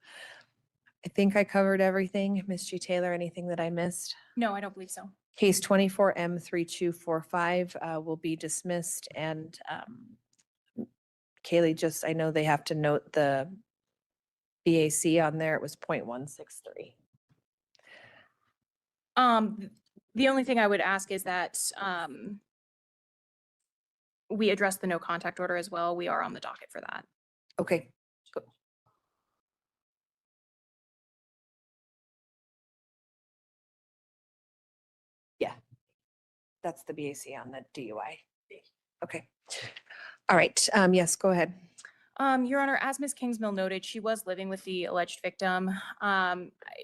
I think I covered everything. Ms. G. Taylor, anything that I missed? No, I don't believe so. Case 24M3245 will be dismissed, and Kaylee, I know they have to note the BAC on there. It was 0.163. The only thing I would ask is that we address the no contact order as well. We are on the docket for that. Okay. Yeah, that's the BAC on the DUI. Okay. All right. Yes, go ahead. Your Honor, as Ms. Kingsmill noted, she was living with the alleged victim.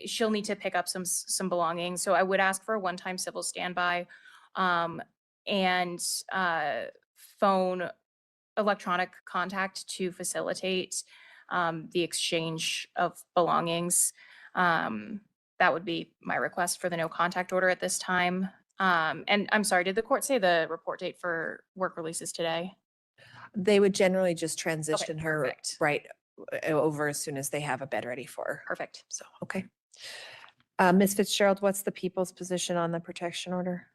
She'll need to pick up some belongings. So I would ask for a one-time civil standby and phone electronic contact to facilitate the exchange of belongings. That would be my request for the no contact order at this time. And I'm sorry, did the court say the report date for work releases today? They would generally just transition her perfect. right over as soon as they have a bed ready for her. Perfect. So, okay. Ms. Fitzgerald, what's the people's position on the protection order?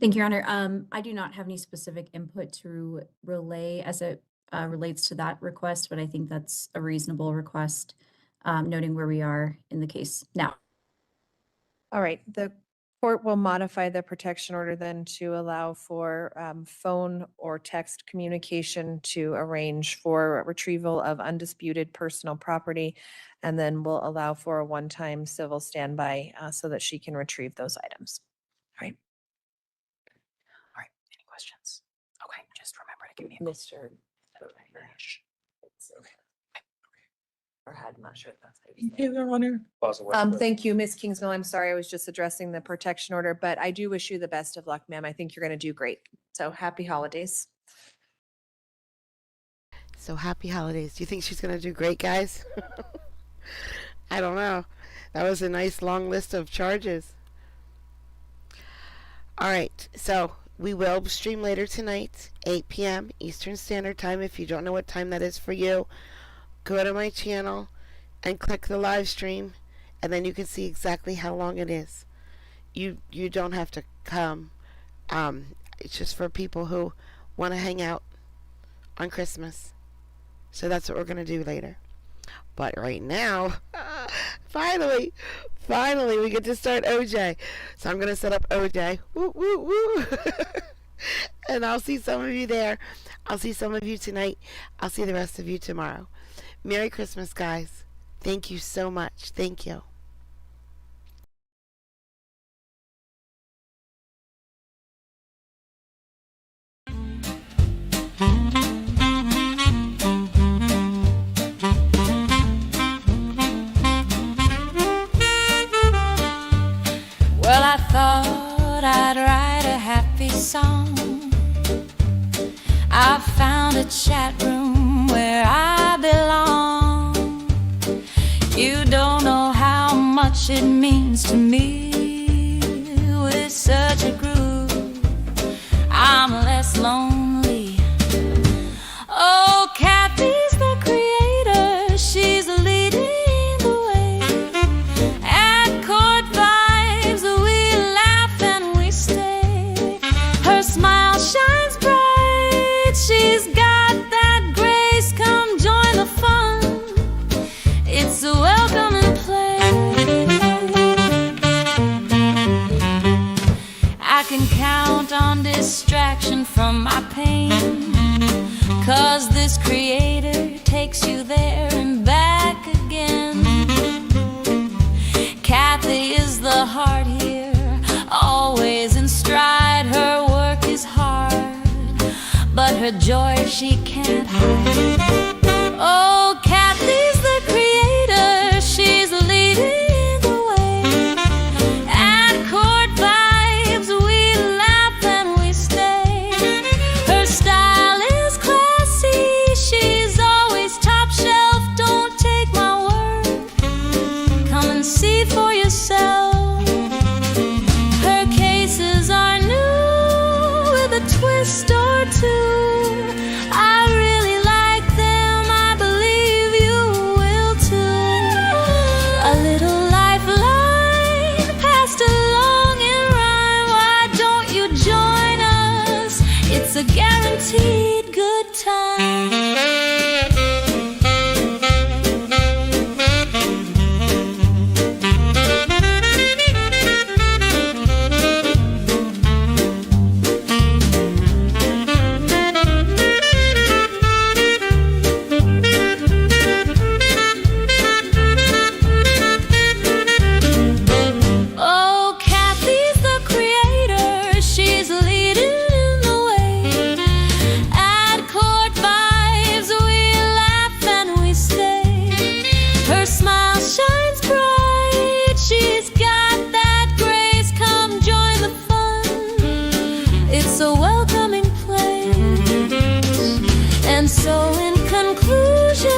Thank you, Your Honor. I do not have any specific input to relay as it relates to that request, but I think that's a reasonable request, noting where we are in the case now. All right, the court will modify the protection order then to allow for phone or text communication to arrange for retrieval of undisputed personal property, and then will allow for a one-time civil standby so that she can retrieve those items. All right. All right, any questions? Okay, just remember to give me a Mr. Or I'm not sure if that's how you say it. Your Honor. Thank you, Ms. Kingsmill. I'm sorry, I was just addressing the protection order, but I do wish you the best of luck, ma'am. I think you're going to do great. So happy holidays. So happy holidays. Do you think she's going to do great, guys? I don't know. That was a nice long list of charges. All right. So we will stream later tonight, 8 p.m. Eastern Standard Time. If you don't know what time that is for you, go to my channel and click the live stream, and then you can see exactly how long it is. You don't have to come. It's just for people who want to hang out on Christmas. So that's what we're going to do later. But right now, finally, we get to start OJ. So I'm going to set up OJ. Woo, woo, woo. And I'll see some of you there. I'll see some of you tonight. I'll see the rest of you tomorrow. Merry Christmas, guys. Thank you so much. Thank you. Well, I thought I'd write a happy song. I found a chat room where I belong. You don't know how much it means to me. With such a groove, I'm less lonely. Oh, Kathy's the creator, she's leading the way. At Court Vibes, we laugh and we stay. Her smile shines bright, she's got that grace. Come join the fun, it's a welcome and play. I can count on distraction from my pain, 'cause this creator takes you there and back again. Kathy is the heart here, her joy she can't hide. Oh, Kathy's the creator, she's leading the way. At court vibes, we laugh and we stay. Her style is classy, she's always top shelf. Don't take my word, come and see for yourself. Her cases are new with a twist or two. I really like them, I believe you will too. A little lifeline passed along in rhyme. Why don't you join us? It's a guaranteed good time. Oh, Kathy's the creator, she's leading the way. At court vibes, we laugh and we stay. Her smile shines bright, she's got that grace. Come join the fun, it's a welcoming place. And so in conclusion,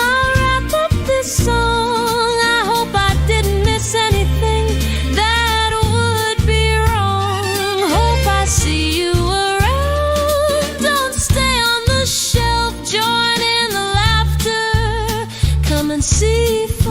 I'll wrap up this song. I hope I didn't miss anything that would be wrong. Hope I see you around. Don't stay on the shelf, join in the laughter. Come and see for